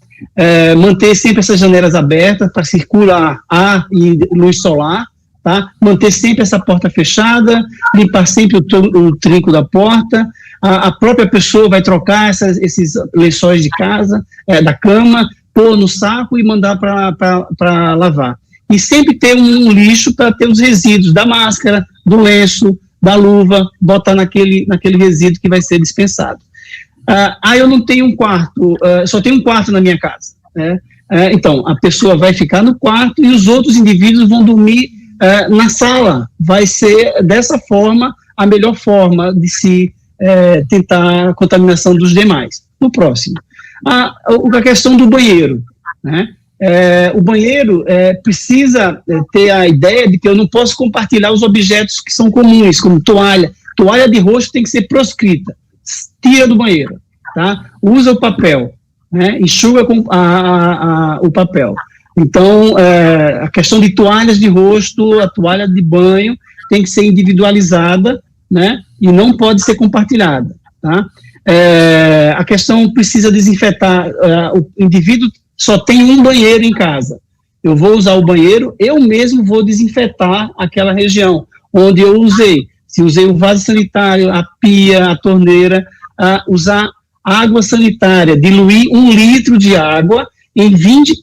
Manter sempre essas janelas abertas para circular ar e luz solar, tá? Manter sempre essa porta fechada, limpar sempre o trinco da porta. A própria pessoa vai trocar esses lençóis de casa, da cama, pôr no saco e mandar para lavar. E sempre ter um lixo para ter os resíduos da máscara, do lenço, da luva, botar naquele resíduo que vai ser dispensado. Eu não tenho um quarto, só tenho um quarto na minha casa, né? Então, a pessoa vai ficar no quarto e os outros indivíduos vão dormir na sala. Vai ser, dessa forma, a melhor forma de se tentar a contaminação dos demais. No próximo. A questão do banheiro, né? O banheiro precisa ter a ideia de que eu não posso compartilhar os objetos que são comuns, como toalha. Toalha de rosto tem que ser proscrita. Tira do banheiro, tá? Usa o papel, né? Enxuga com o papel. Então, a questão de toalhas de rosto, a toalha de banho tem que ser individualizada, né? E não pode ser compartilhada, tá? A questão precisa desinfetar. O indivíduo só tem um banheiro em casa. Eu vou usar o banheiro, eu mesmo vou desinfetar aquela região onde eu usei. Se usei o vaso sanitário, a pia, a torneira, usar água sanitária, diluir 1 litro de água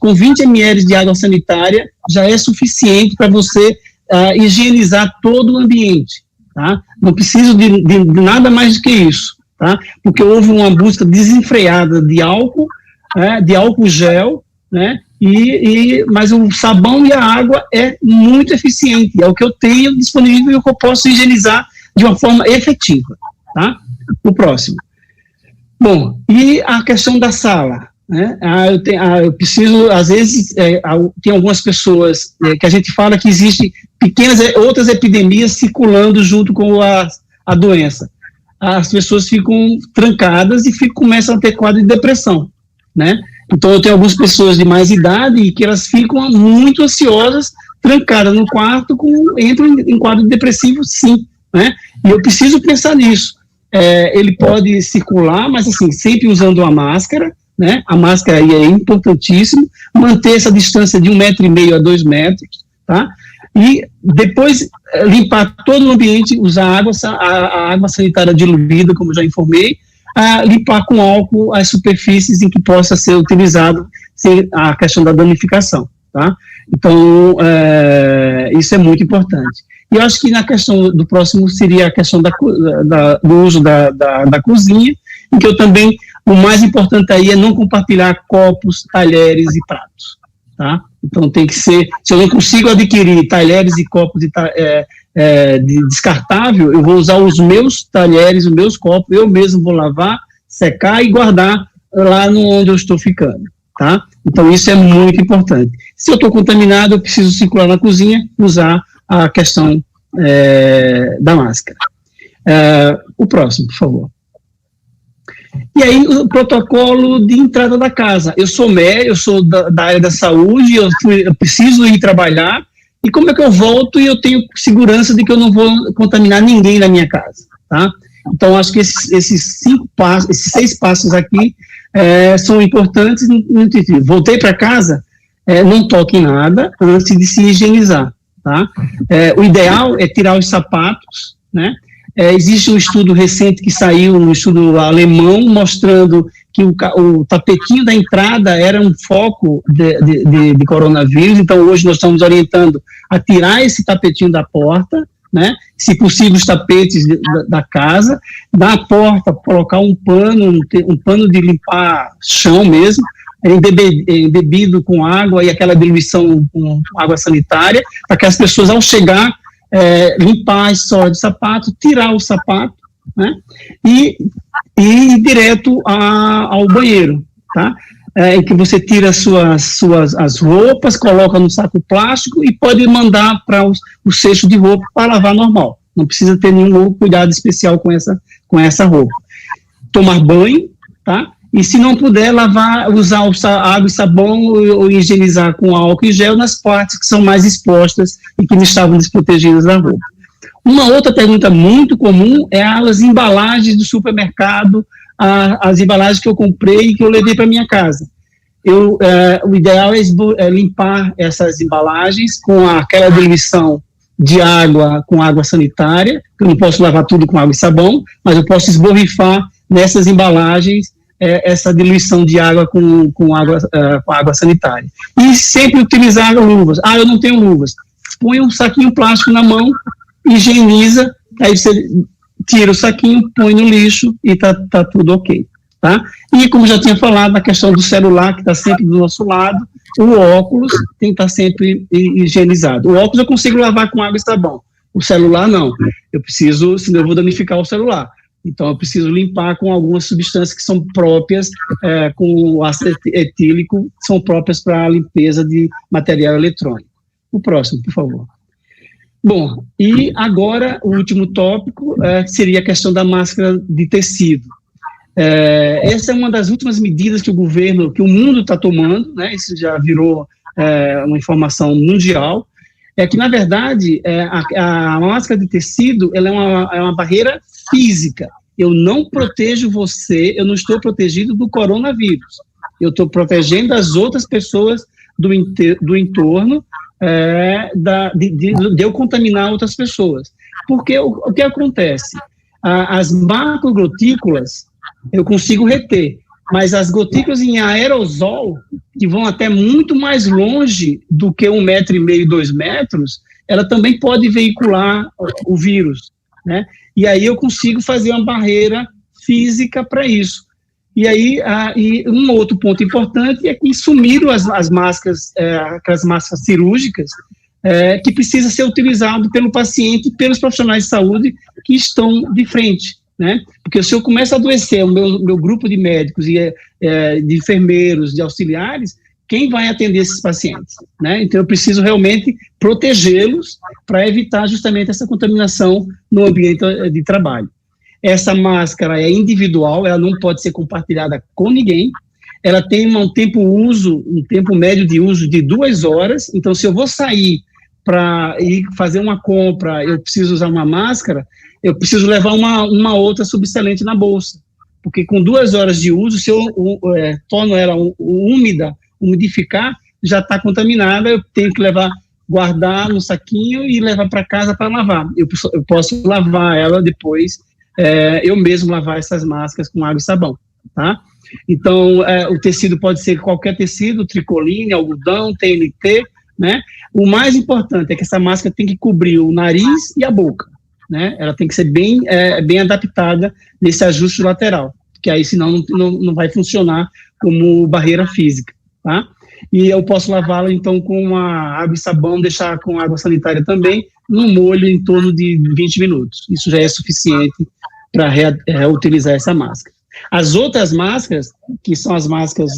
com 20 ml de água sanitária já é suficiente para você higienizar todo o ambiente, tá? Não preciso de nada mais do que isso, tá? Porque houve uma busca desenfreada de álcool gel, né? Mas o sabão e a água é muito eficiente, é o que eu tenho disponível e o que eu posso higienizar de uma forma efetiva, tá? O próximo. Bom, e a questão da sala, né? Eu preciso, às vezes, tem algumas pessoas que a gente fala que existem outras epidemias circulando junto com a doença. As pessoas ficam trancadas e começam a ter quadro de depressão, né? Então, eu tenho algumas pessoas de mais idade e que elas ficam muito ansiosas, trancadas no quarto, entram em quadro depressivo, sim, né? E eu preciso pensar nisso. Ele pode circular, mas assim, sempre usando uma máscara, né? A máscara aí é importantíssima, manter essa distância de 1,5 metro a 2 metros, tá? E depois limpar todo o ambiente, usar a água sanitária diluída, como já informei, limpar com álcool as superfícies em que possa ser utilizado a questão da danificação, tá? Então, isso é muito importante. E eu acho que na questão do próximo seria a questão do uso da cozinha, em que eu também, o mais importante aí é não compartilhar copos, talheres e pratos, tá? Então tem que ser, se eu não consigo adquirir talheres e copos de descartável, eu vou usar os meus talheres, os meus copos, eu mesmo vou lavar, secar e guardar lá onde eu estou ficando, tá? Então isso é muito importante. Se eu estou contaminado, eu preciso circular na cozinha, usar a questão da máscara. O próximo, por favor. E aí, o protocolo de entrada da casa. Eu sou médico, eu sou da área da saúde, eu preciso ir trabalhar, e como é que eu volto e eu tenho segurança de que eu não vou contaminar ninguém na minha casa, tá? Então, acho que esses 6 passos aqui são importantes no intuitivo. Voltei para casa, não toque em nada antes de se higienizar, tá? O ideal é tirar os sapatos, né? Existe um estudo recente que saiu, um estudo alemão, mostrando que o tapetinho da entrada era um foco de coronavírus. Então, hoje nós estamos orientando a tirar esse tapetinho da porta, né? Se possível, os tapetes da casa, da porta, colocar um pano de limpar chão mesmo, embebido com água e aquela diluição com água sanitária, para que as pessoas, ao chegar, limpar as solas de sapato, tirar o sapato, né, e ir direto ao banheiro, tá? Em que você tira as roupas, coloca no saco plástico e pode mandar para o cesto de roupa para lavar normal. Não precisa ter nenhum cuidado especial com essa roupa. Tomar banho, tá? E se não puder, usar água e sabão ou higienizar com álcool e gel nas partes que são mais expostas e que não estavam desprotegidas da roupa. Uma outra pergunta muito comum é as embalagens do supermercado, as embalagens que eu comprei e que eu levei para minha casa. O ideal é limpar essas embalagens com aquela diluição de água com água sanitária. Eu não posso lavar tudo com água e sabão, mas eu posso esborrifar nessas embalagens essa diluição de água com água sanitária. E sempre utilizar luvas. Eu não tenho luvas. Põe um saquinho plástico na mão, higieniza, aí você tira o saquinho, põe no lixo e tá tudo ok, tá? E como já tinha falado, a questão do celular, que está sempre do nosso lado, o óculos tem que estar sempre higienizado. O óculos eu consigo lavar com água e sabão, o celular não. Eu preciso, senão eu vou danificar o celular. Então eu preciso limpar com algumas substâncias que são próprias, com ácido etílico, são próprias para a limpeza de material eletrônico. O próximo, por favor. Bom, e agora o último tópico seria a questão da máscara de tecido. Essa é uma das últimas medidas que o mundo está tomando, né? Isso já virou uma informação mundial, que na verdade a máscara de tecido ela é uma barreira física. Eu não protejo você, eu não estou protegido do coronavírus, eu estou protegendo as outras pessoas do entorno, de eu contaminar outras pessoas. Porque o que acontece? As macrogotículas eu consigo reter, mas as gotículas em aerosol, que vão até muito mais longe do que 1,5 metro, 2 metros, ela também pode veicular o vírus, né? E aí eu consigo fazer uma barreira física para isso. E aí, um outro ponto importante é que sumiram as máscaras, aquelas máscaras cirúrgicas, que precisa ser utilizado pelo paciente e pelos profissionais de saúde que estão de frente, né? Porque se eu começo a adoecer o meu grupo de médicos e de enfermeiros, de auxiliares, quem vai atender esses pacientes, né? Então eu preciso realmente protegê-los para evitar justamente essa contaminação no ambiente de trabalho. Essa máscara é individual, ela não pode ser compartilhada com ninguém, ela tem um tempo médio de uso de 2 horas, então se eu vou sair para ir fazer uma compra, eu preciso usar uma máscara, eu preciso levar uma outra subselente na bolsa, porque com 2 horas de uso, se eu torno ela úmida, umidificar, já está contaminada, eu tenho que guardar no saquinho e levar para casa para lavar. Eu posso lavar ela depois, eu mesmo lavar essas máscaras com água e sabão, tá? Então, o tecido pode ser qualquer tecido, tricoline, algodão, TNT, né? O mais importante é que essa máscara tem que cobrir o nariz e a boca, né? Ela tem que ser bem adaptada nesse ajuste lateral, que aí senão não vai funcionar como barreira física, tá? E eu posso lavá-la então com água e sabão, deixar com água sanitária também, num molho em torno de 20 minutos. Isso já é suficiente para reutilizar essa máscara. As outras máscaras, que são as máscaras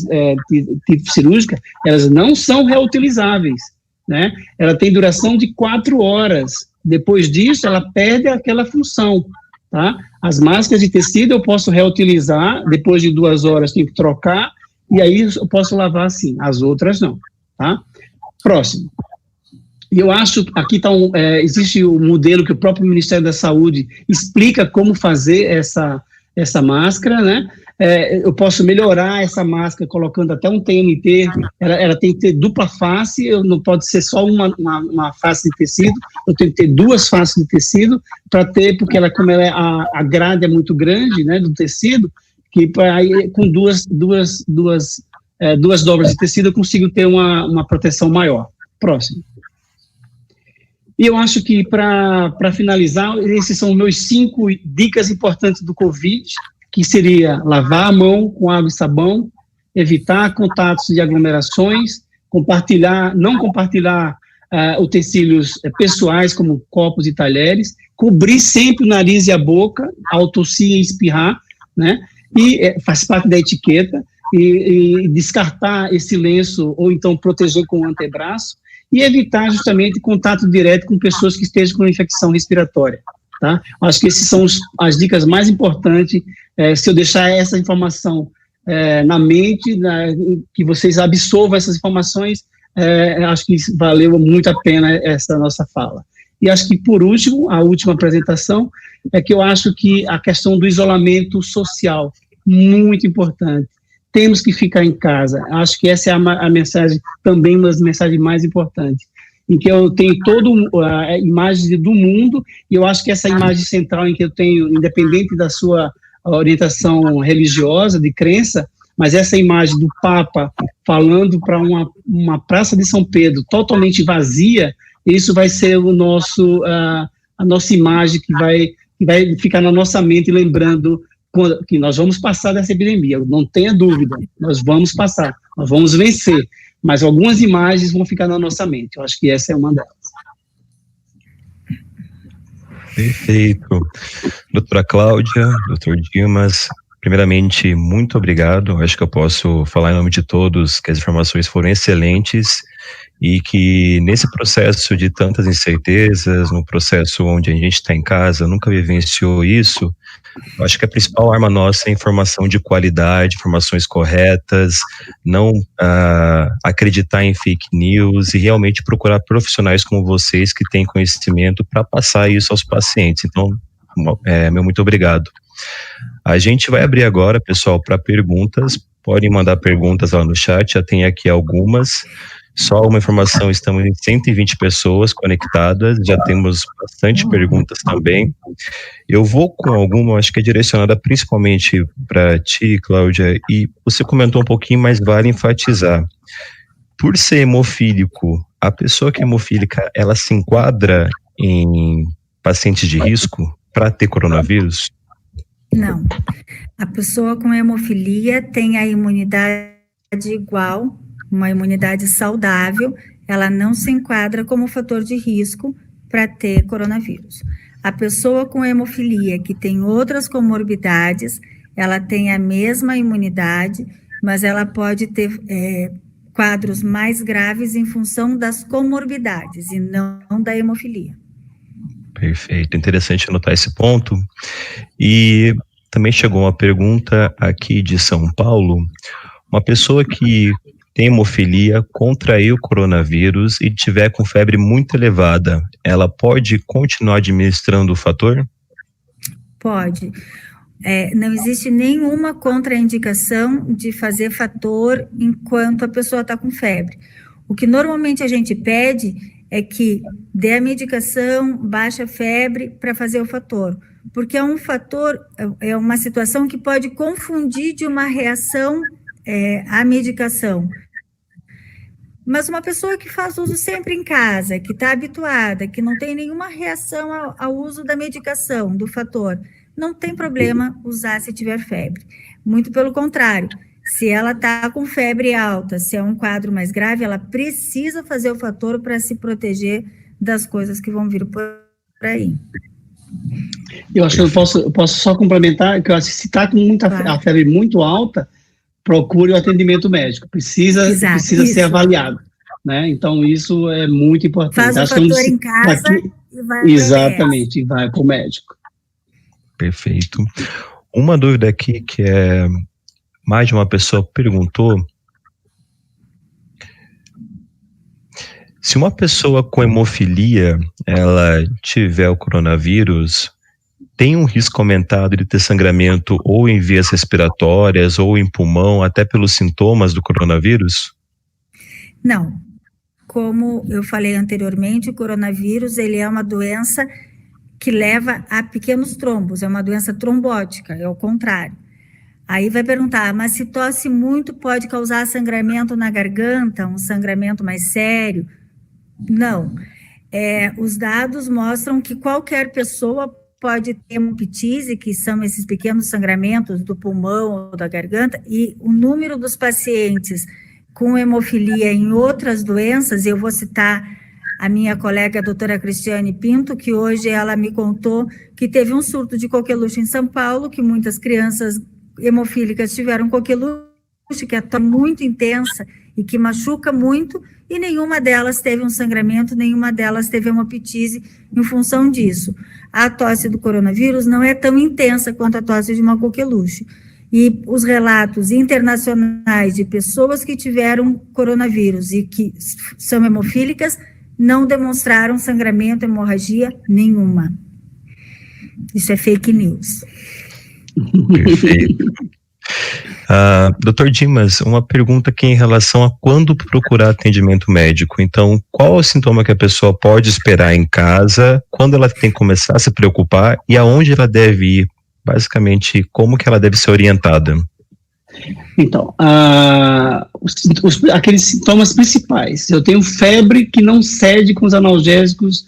tipo cirúrgica, elas não são reutilizáveis, né? Ela tem duração de 4 horas. Depois disso, ela perde aquela função, tá? As máscaras de tecido eu posso reutilizar, depois de 2 horas tenho que trocar, e aí eu posso lavar assim, as outras não, tá? Próximo. E eu acho, aqui existe o modelo que o próprio Ministério da Saúde explica como fazer essa máscara, né? Eu posso melhorar essa máscara colocando até um TNT, ela tem que ter dupla face, não pode ser só uma face de tecido, eu tenho que ter 2 faces de tecido para ter, porque a grade é muito grande, né, do tecido, que aí, com duas dobras de tecido eu consigo ter uma proteção maior. Próximo. E eu acho que, para finalizar, esses são meus 5 dicas importantes do Covid, que seria lavar a mão com água e sabão, evitar contatos de aglomerações, não compartilhar utensílios pessoais, como copos e talheres, cobrir sempre o nariz e a boca, ao tossir e espirrar, né? E faz parte da etiqueta, e descartar esse lenço, ou então proteger com o antebraço, e evitar justamente contato direto com pessoas que estejam com infecção respiratória, tá? Acho que essas são as dicas mais importantes. Se eu deixar essa informação na mente, que vocês absorvam essas informações, acho que valeu muito a pena essa nossa fala. E acho que, por último, a última apresentação, é que eu acho que a questão do isolamento social, muito importante. Temos que ficar em casa. Acho que essa é a mensagem, também uma das mensagens mais importantes, em que eu tenho toda a imagem do mundo, e eu acho que essa imagem central em que eu tenho, independente da sua orientação religiosa, de crença, mas essa imagem do Papa falando para uma praça de São Pedro totalmente vazia, isso vai ser a nossa imagem que vai ficar na nossa mente, lembrando que nós vamos passar dessa epidemia, não tenha dúvida, nós vamos passar, nós vamos vencer, mas algumas imagens vão ficar na nossa mente, eu acho que essa é uma delas. Perfeito. Doutora Cláudia, doutor Dimas, primeiramente, muito obrigado. Acho que eu posso falar em nome de todos que as informações foram excelentes e que nesse processo de tantas incertezas, no processo onde a gente está em casa, nunca vivenciou isso, eu acho que a principal arma nossa é a informação de qualidade, informações corretas, não acreditar em fake news e realmente procurar profissionais como vocês que têm conhecimento para passar isso aos pacientes. Então, meu muito obrigado. A gente vai abrir agora, pessoal, para perguntas. Podem mandar perguntas lá no chat, já tem aqui algumas. Só uma informação, estamos em 120 pessoas conectadas, já temos bastante perguntas também. Eu vou com alguma, acho que é direcionada principalmente para ti, Cláudia, e você comentou um pouquinho, mas vale enfatizar. Por ser hemofílico, a pessoa que é hemofílica, ela se enquadra em pacientes de risco para ter coronavírus? Não. A pessoa com hemofilia tem a imunidade igual, uma imunidade saudável, ela não se enquadra como fator de risco para ter coronavírus. A pessoa com hemofilia que tem outras comorbidades, ela tem a mesma imunidade, mas ela pode ter quadros mais graves em função das comorbidades e não da hemofilia. Perfeito, interessante anotar esse ponto. E também chegou uma pergunta aqui de São Paulo, uma pessoa que tem hemofilia, contraiu coronavírus e tiver com febre muito elevada, ela pode continuar administrando o fator? Pode. Não existe nenhuma contraindicação de fazer fator enquanto a pessoa está com febre. O que normalmente a gente pede é que dê a medicação, baixa a febre para fazer o fator, porque é um fator, é uma situação que pode confundir de uma reação à medicação. Mas uma pessoa que faz uso sempre em casa, que está habituada, que não tem nenhuma reação ao uso da medicação, do fator, não tem problema usar se tiver febre. Muito pelo contrário, se ela está com febre alta, se é um quadro mais grave, ela precisa fazer o fator para se proteger das coisas que vão vir por aí. Eu acho que eu posso só complementar, que eu acho que se está com a febre muito alta, procure o atendimento médico, precisa ser avaliado, né? Então, isso é muito importante. Faz o fator em casa e vai exatamente, e vai para o médico. Perfeito. Uma dúvida aqui que mais de uma pessoa perguntou: se uma pessoa com hemofilia, ela tiver o coronavírus, tem um risco aumentado de ter sangramento ou em vias respiratórias ou em pulmão, até pelos sintomas do coronavírus? Não. Como eu falei anteriormente, o coronavírus, ele é uma doença que leva a pequenos trombos, é uma doença trombótica, é o contrário. Aí vai perguntar, mas se tosse muito pode causar sangramento na garganta, um sangramento mais sério? Não. Os dados mostram que qualquer pessoa pode ter hemoptise, que são esses pequenos sangramentos do pulmão ou da garganta, e o número dos pacientes com hemofilia em outras doenças, eu vou citar a minha colega, a doutora Cristiane Pinto, que hoje ela me contou que teve um surto de coqueluche em São Paulo, que muitas crianças hemofílicas tiveram coqueluche, que é muito intensa e que machuca muito, e nenhuma delas teve um sangramento, nenhuma delas teve hemoptise em função disso. A tosse do coronavírus não é tão intensa quanto a tosse de uma coqueluche. E os relatos internacionais de pessoas que tiveram coronavírus e que são hemofílicas não demonstraram sangramento, hemorragia nenhuma. Isso é fake news. Perfeito. Dr. Dimas, uma pergunta aqui em relação a quando procurar atendimento médico. Então, qual é o sintoma que a pessoa pode esperar em casa, quando ela tem que começar a se preocupar e aonde ela deve ir? Basicamente, como que ela deve ser orientada? Então, aqueles sintomas principais. Eu tenho febre que não cede com os analgésicos,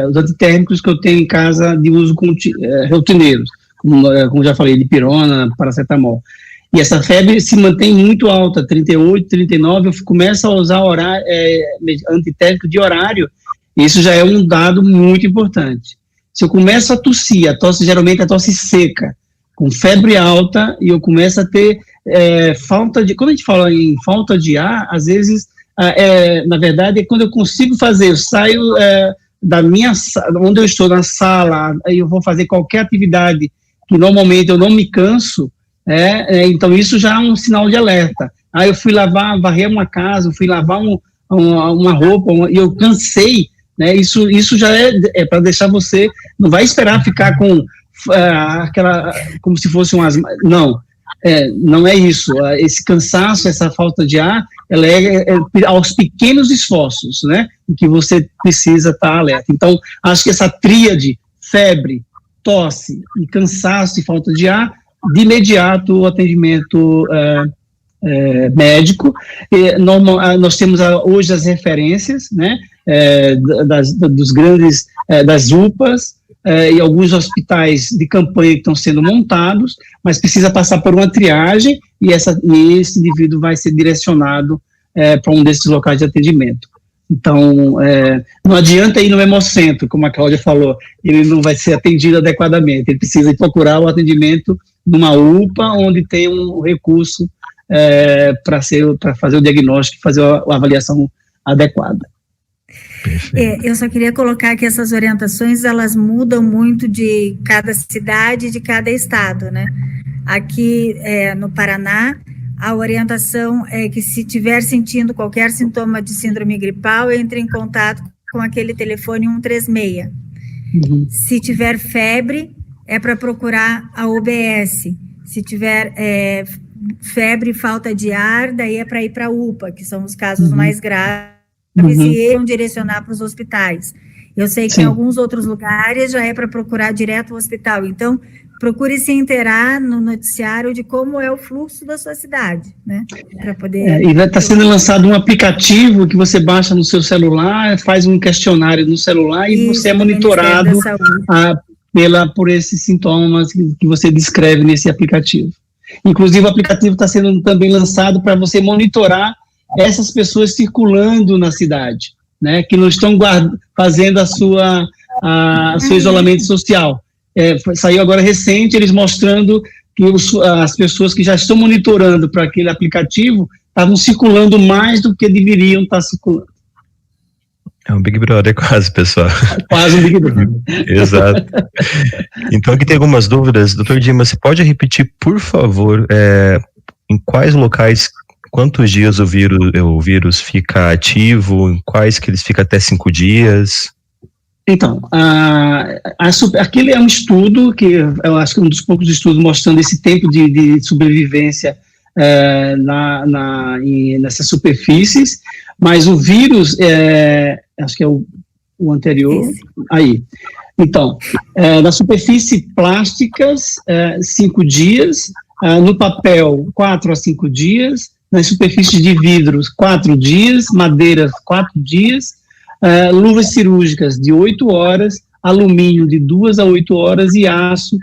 os antitérmicos que eu tenho em casa de uso rotineiro, como já falei, dipirona, paracetamol. E essa febre se mantém muito alta, 38, 39, eu começo a usar antitérmico de horário, isso já é um dado muito importante. Se eu começo a tossir, a tosse geralmente é a tosse seca, com febre alta, e eu começo a ter falta de... Quando a gente fala em falta de ar, às vezes, na verdade, é quando eu consigo fazer, eu saio da onde eu estou, na sala, aí eu vou fazer qualquer atividade que normalmente eu não me canso, então isso já é um sinal de alerta. Aí eu fui varrer uma casa, eu fui lavar uma roupa, e eu cansei, né? Isso já é para deixar você, não vai esperar ficar com como se fosse um asma, não é isso. Esse cansaço, essa falta de ar, ela é aos pequenos esforços, né, em que você precisa estar alerta. Então, acho que essa tríade, febre, tosse e cansaço e falta de ar, de imediato o atendimento médico. Nós temos hoje as referências, né, dos grandes, das UPAs, e alguns hospitais de campanha que estão sendo montados, mas precisa passar por uma triagem, e esse indivíduo vai ser direcionado para um desses locais de atendimento. Então, não adianta ir no hemocentro, como a Cláudia falou, ele não vai ser atendido adequadamente, ele precisa procurar o atendimento numa UPA, onde tem um recurso para fazer o diagnóstico e fazer a avaliação adequada. Eu só queria colocar que essas orientações, elas mudam muito de cada cidade, de cada estado, né? Aqui no Paraná, a orientação é que se estiver sentindo qualquer sintoma de síndrome gripal, entre em contato com aquele telefone 136. Uhum. Se tiver febre, é para procurar a UBS. Se tiver febre e falta de ar, daí é para ir para a UPA, que são os casos mais graves, e iam direcionar para os hospitais. Eu sei que em alguns outros lugares já é para procurar direto o hospital. Então, procure se inteirar no noticiário de como é o fluxo da sua cidade, né? Para poder... E vai estar sendo lançado um aplicativo que você baixa no seu celular, faz um questionário no celular e você é monitorado por esses sintomas que você descreve nesse aplicativo. Inclusive, o aplicativo está sendo também lançado para você monitorar essas pessoas circulando na cidade, né, que não estão fazendo seu isolamento social. Saiu agora recente, eles mostrando que as pessoas que já estão monitorando para aquele aplicativo estavam circulando mais do que deveriam estar circulando. É um Big Brother quase, pessoal. Quase um Big Brother. Exato. Então, aqui tem algumas dúvidas. Dr. Dimas, você pode repetir, por favor, em quais locais, quantos dias o vírus fica ativo, em quais que eles ficam até 5 dias? Então, aquele é um estudo que eu acho que é um dos poucos estudos mostrando esse tempo de sobrevivência nessas superfícies, mas o vírus, acho que é o anterior, aí. Então, nas superfícies plásticas, 5 dias, no papel, 4 a 5 dias, nas superfícies de vidros, 4 dias, madeiras, 4 dias, luvas cirúrgicas de 8 horas, alumínio de 2 a 8 horas e aço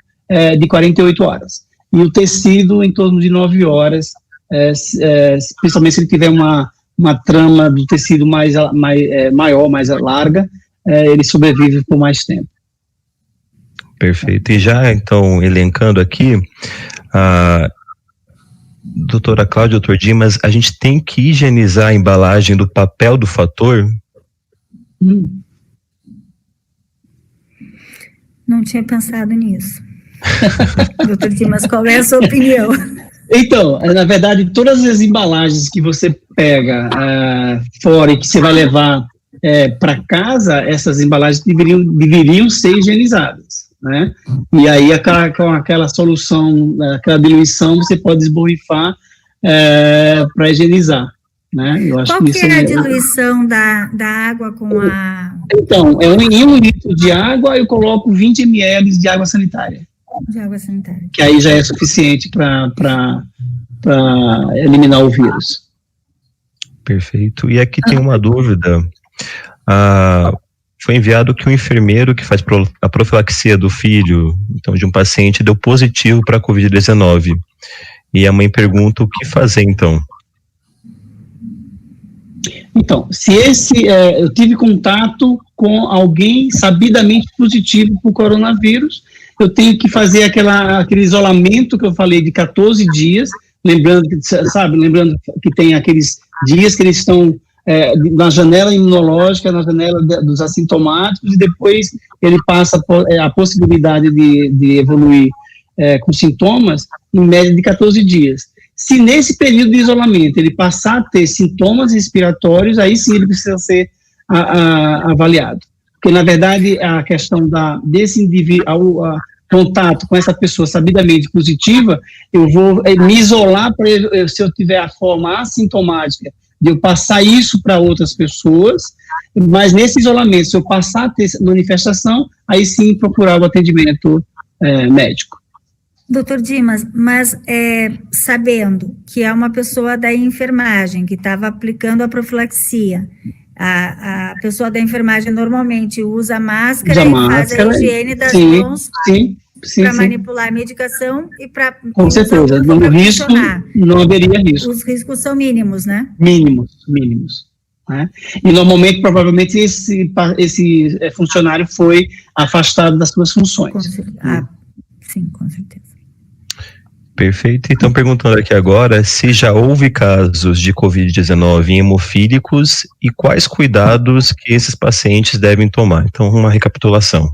de 48 horas. E o tecido em torno de 9 horas, principalmente se ele tiver uma trama do tecido maior, mais larga, ele sobrevive por mais tempo. Perfeito. E já, então, elencando aqui, doutora Cláudia, doutor Dimas, a gente tem que higienizar a embalagem do papel do fator? Não tinha pensado nisso. Doutor Dimas, qual é a sua opinião? Então, na verdade, todas as embalagens que você pega fora e que você vai levar para casa, essas embalagens deveriam ser higienizadas, né? E aí, com aquela solução, aquela diluição, você pode esborrifar para higienizar, né? Eu acho Qual que é a isso diluição da água com a... Então, em 1 litro de água, eu coloco 20 ml de água sanitária. De água sanitária. Que aí já é suficiente para eliminar o vírus. Perfeito. E aqui tem uma dúvida. Foi enviado que um enfermeiro que faz a profilaxia do filho, então de um paciente, deu positivo para a Covid-19. E a mãe pergunta o que fazer, então. Então, se eu tive contato com alguém sabidamente positivo por coronavírus, eu tenho que fazer aquele isolamento que eu falei de 14 dias, lembrando que tem aqueles dias que eles estão na janela imunológica, na janela dos assintomáticos, e depois ele passa a possibilidade de evoluir com sintomas em média de 14 dias. Se nesse período de isolamento ele passar a ter sintomas respiratórios, aí sim ele precisa ser avaliado. Porque, na verdade, a questão desse indivíduo, contato com essa pessoa sabidamente positiva, eu vou me isolar se eu tiver a forma assintomática de eu passar isso para outras pessoas, mas nesse isolamento, se eu passar a ter manifestação, aí sim procurar o atendimento médico. Doutor Dimas, mas sabendo que é uma pessoa da enfermagem que estava aplicando a profilaxia, a pessoa da enfermagem normalmente usa máscara e faz a higiene das mãos para manipular a medicação e para... Com certeza, não haveria risco. Os riscos são mínimos, né? Mínimos. Né? E normalmente, provavelmente, esse funcionário foi afastado das suas funções. Sim, com certeza. Perfeito. Então, perguntando aqui agora se já houve casos de Covid-19 em hemofílicos e quais cuidados que esses pacientes devem tomar. Então, uma recapitulação.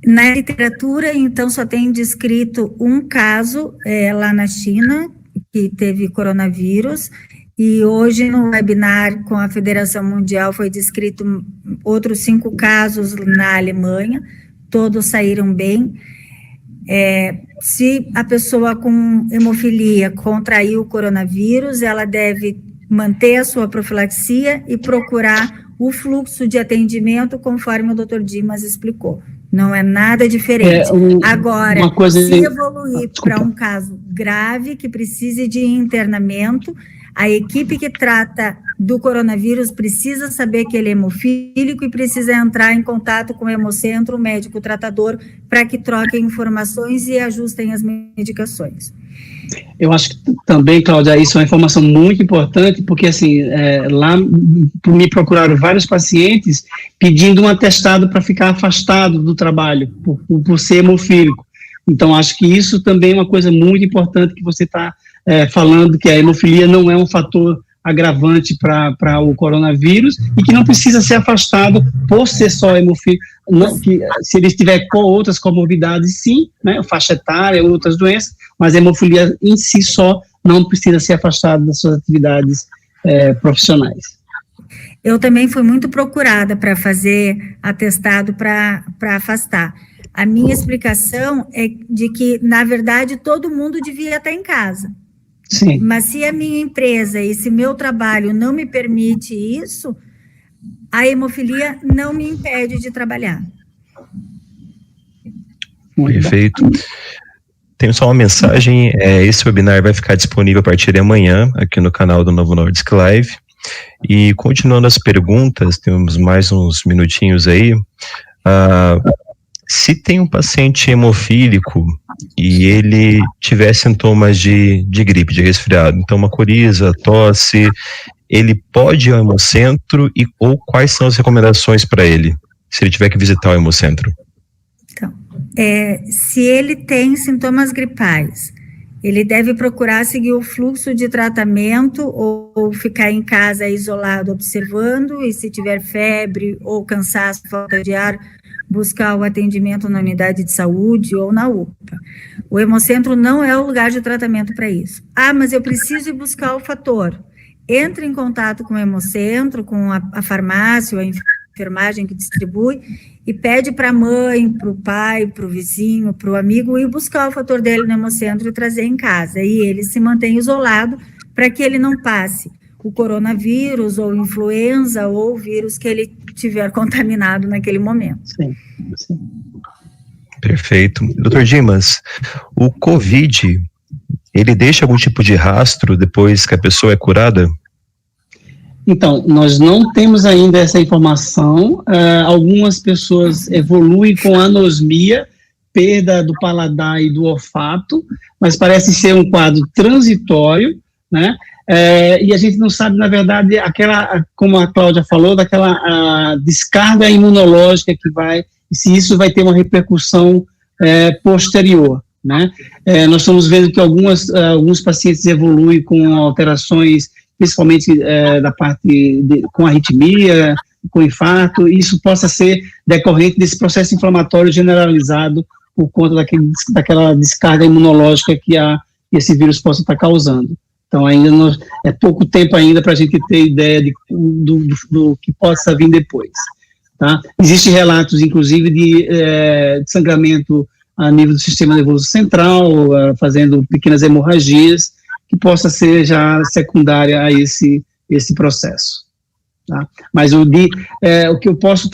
Na literatura, então, só tem descrito um caso lá na China, que teve coronavírus, e hoje no webinar com a Federação Mundial foi descrito outros 5 casos na Alemanha, todos saíram bem. Se a pessoa com hemofilia contraiu o coronavírus, ela deve manter a sua profilaxia e procurar o fluxo de atendimento conforme o Dr. Dimas explicou. Não é nada diferente. Agora, se evoluir para um caso grave que precise de internamento, a equipe que trata do coronavírus precisa saber que ele é hemofílico e precisa entrar em contato com o hemocentro, o médico tratador, para que troquem informações e ajustem as medicações. Eu acho que também, Cláudia, isso é uma informação muito importante, porque assim, lá me procuraram vários pacientes pedindo um atestado para ficar afastado do trabalho, por ser hemofílico. Então, acho que isso também é uma coisa muito importante que você está falando, que a hemofilia não é um fator agravante para o coronavírus e que não precisa ser afastado por ser só hemofílico, que se ele estiver com outras comorbidades, sim, né, faixa etária, outras doenças, mas a hemofilia em si só não precisa ser afastado das suas atividades profissionais. Eu também fui muito procurada para fazer atestado para afastar. A minha explicação é de que, na verdade, todo mundo devia estar em casa. Sim. Mas se a minha empresa e se meu trabalho não me permite isso, a hemofilia não me impede de trabalhar. Perfeito. Tenho só uma mensagem, esse webinar vai ficar disponível a partir de amanhã, aqui no canal do Novo Nordisk Live. E continuando as perguntas, temos mais uns minutinhos aí. Se tem um paciente hemofílico e ele tiver sintomas de gripe, de resfriado, então uma coriza, tosse, ele pode ir ao hemocentro ou quais são as recomendações para ele, se ele tiver que visitar o hemocentro? Então, se ele tem sintomas gripais, ele deve procurar seguir o fluxo de tratamento ou ficar em casa isolado observando, e se tiver febre ou cansaço, falta de ar, buscar o atendimento na unidade de saúde ou na UPA. O hemocentro não é o lugar de tratamento para isso. Mas eu preciso ir buscar o fator. Entre em contato com o hemocentro, com a farmácia ou a enfermagem que distribui, e pede para a mãe, para o pai, para o vizinho, para o amigo, ir buscar o fator dele no hemocentro e trazer em casa. E ele se mantém isolado para que ele não passe o coronavírus, ou influenza, ou o vírus que ele tiver contaminado naquele momento. Sim. Perfeito. Dr. Dimas, o COVID, ele deixa algum tipo de rastro depois que a pessoa é curada? Então, nós não temos ainda essa informação. Algumas pessoas evoluem com anosmia, perda do paladar e do olfato, mas parece ser um quadro transitório, né? E a gente não sabe, na verdade, como a Cláudia falou, daquela descarga imunológica que se isso vai ter uma repercussão posterior, né? Nós estamos vendo que alguns pacientes evoluem com alterações, principalmente da parte com arritmia, com infarto, e isso possa ser decorrente desse processo inflamatório generalizado por conta daquela descarga imunológica que esse vírus possa estar causando. Então, ainda é pouco tempo ainda para a gente ter ideia do que possa vir depois. Tá? Existem relatos, inclusive, de sangramento a nível do sistema nervoso central, fazendo pequenas hemorragias, que possa ser já secundária a esse processo. Tá? Mas o que eu posso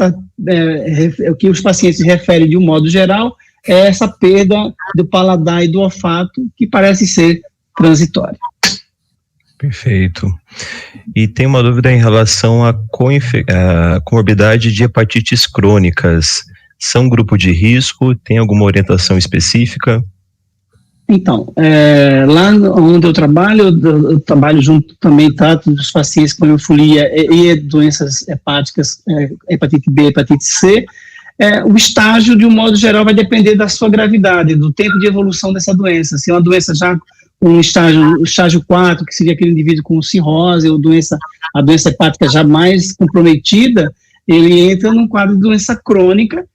o que os pacientes referem de um modo geral é essa perda do paladar e do olfato, que parece ser transitória. Perfeito. E tem uma dúvida em relação à comorbidade de hepatites crônicas. São grupo de risco? Tem alguma orientação específica? Então, lá onde eu trabalho junto também, trato dos pacientes com hemofilia e doenças hepáticas, hepatite B, hepatite C. O estágio, de um modo geral, vai depender da sua gravidade, do tempo de evolução dessa doença. Se é uma doença já com estágio 4, que seria aquele indivíduo com cirrose, ou a doença hepática já mais comprometida, ele entra num quadro de doença crônica.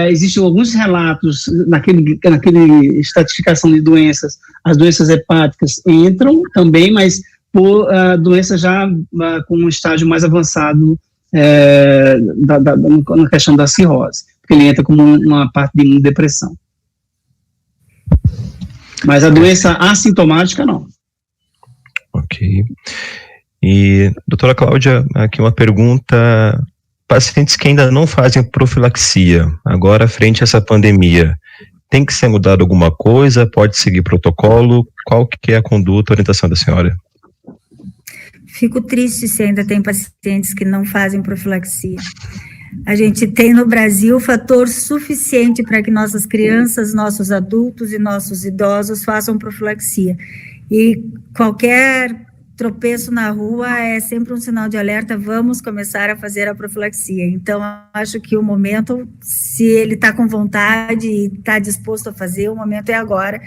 Existem alguns relatos, naquele estratificação de doenças, as doenças hepáticas entram também, mas por doença já com um estágio mais avançado na questão da cirrose, porque ele entra como uma parte de imunodepressão. Mas a doença assintomática, não. Ok. E, doutora Cláudia, aqui uma pergunta. Pacientes que ainda não fazem profilaxia, agora frente a essa pandemia, tem que ser mudado alguma coisa? Pode seguir protocolo? Qual que é a conduta, a orientação da senhora? Fico triste se ainda tem pacientes que não fazem profilaxia. A gente tem no Brasil fator suficiente para que nossas crianças, nossos adultos e nossos idosos façam profilaxia. E qualquer tropeço na rua é sempre um sinal de alerta, vamos começar a fazer a profilaxia. Então, acho que o momento, se ele está com vontade e está disposto a fazer, o momento é agora,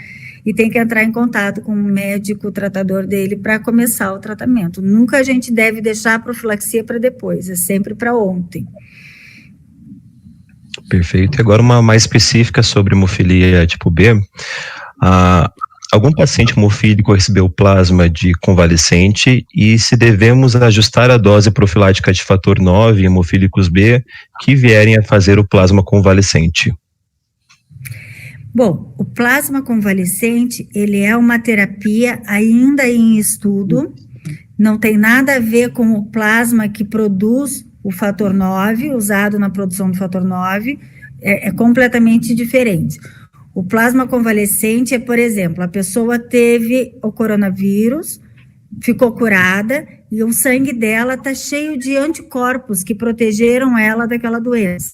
e tem que entrar em contato com o médico, o tratador dele, para começar o tratamento. Nunca a gente deve deixar a profilaxia para depois, é sempre para ontem. Perfeito. E agora uma mais específica sobre hemofilia tipo B. Algum paciente hemofílico recebeu plasma de convalescente e se devemos ajustar a dose profilática de fator 9 em hemofílicos B que vierem a fazer o plasma convalescente? Bom, o plasma convalescente, ele é uma terapia ainda em estudo, não tem nada a ver com o plasma que produz o fator 9, usado na produção do fator 9, é completamente diferente. O plasma convalescente é, por exemplo, a pessoa teve o coronavírus, ficou curada, e o sangue dela está cheio de anticorpos que protegeram ela daquela doença.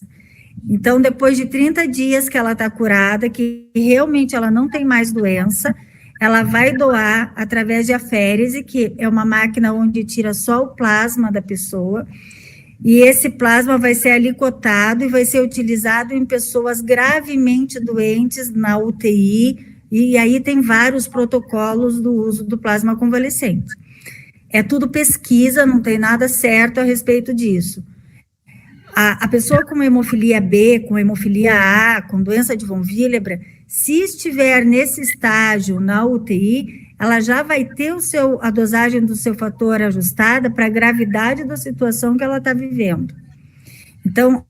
Então, depois de 30 dias que ela está curada, que realmente ela não tem mais doença, ela vai doar através de aférese, que é uma máquina onde tira só o plasma da pessoa, e esse plasma vai ser alicotado e vai ser utilizado em pessoas gravemente doentes na UTI, e aí tem vários protocolos do uso do plasma convalescente. É tudo pesquisa, não tem nada certo a respeito disso. A pessoa com hemofilia B, com hemofilia A, com doença de von Willebrand, se estiver nesse estágio na UTI, ela já vai ter a dosagem do seu fator ajustada para a gravidade da situação que ela está vivendo. Então,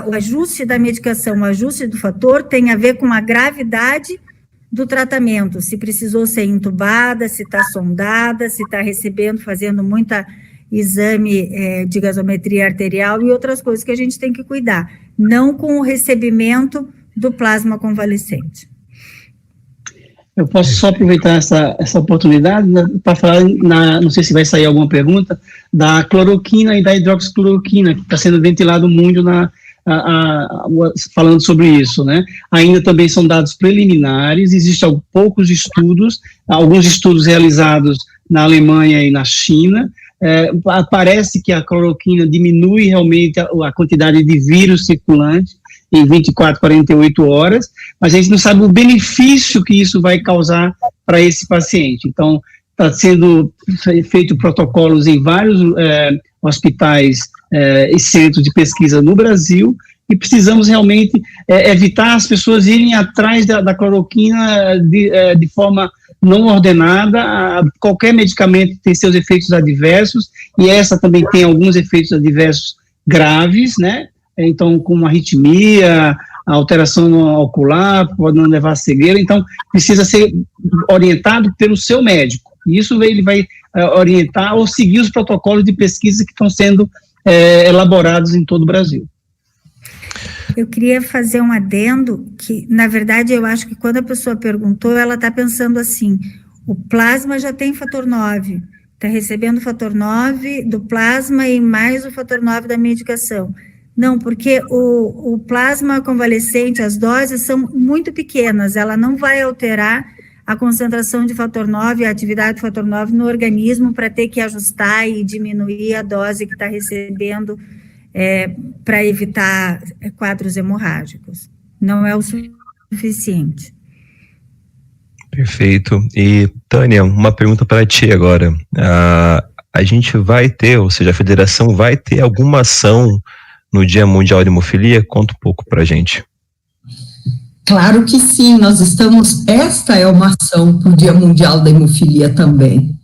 o ajuste da medicação, o ajuste do fator tem a ver com a gravidade do tratamento, se precisou ser entubada, se está sondada, se está recebendo, fazendo muita exame de gasometria arterial e outras coisas que a gente tem que cuidar, não com o recebimento do plasma convalescente. Eu posso só aproveitar essa oportunidade para falar, não sei se vai sair alguma pergunta, da cloroquina e da hidroxicloroquina, que está sendo ventilado muito falando sobre isso, né? Ainda também são dados preliminares, existem poucos estudos, alguns estudos realizados na Alemanha e na China. Parece que a cloroquina diminui realmente a quantidade de vírus circulante em 24, 48 horas, mas a gente não sabe o benefício que isso vai causar para esse paciente. Então, está sendo feito protocolos em vários hospitais e centros de pesquisa no Brasil, e precisamos realmente evitar as pessoas irem atrás da cloroquina de forma não ordenada. Qualquer medicamento tem seus efeitos adversos, e essa também tem alguns efeitos adversos graves, né? Então, como arritmia, alteração ocular, pode não levar a cegueira, então precisa ser orientado pelo seu médico. E isso ele vai orientar ou seguir os protocolos de pesquisa que estão sendo elaborados em todo o Brasil. Eu queria fazer um adendo que, na verdade, eu acho que quando a pessoa perguntou, ela está pensando assim, o plasma já tem fator 9, está recebendo o fator 9 do plasma e mais o fator 9 da medicação. Não, porque o plasma convalescente, as doses são muito pequenas, ela não vai alterar a concentração de fator 9, a atividade do fator 9 no organismo para ter que ajustar e diminuir a dose que está recebendo para evitar quadros hemorrágicos. Não é o suficiente. Perfeito. E, Tânia, uma pergunta para ti agora. A gente vai ter, ou seja, a federação vai ter alguma ação no Dia Mundial de Hemofilia? Conta um pouco para a gente. Claro que sim, esta é uma ação para o Dia Mundial da Hemofilia também,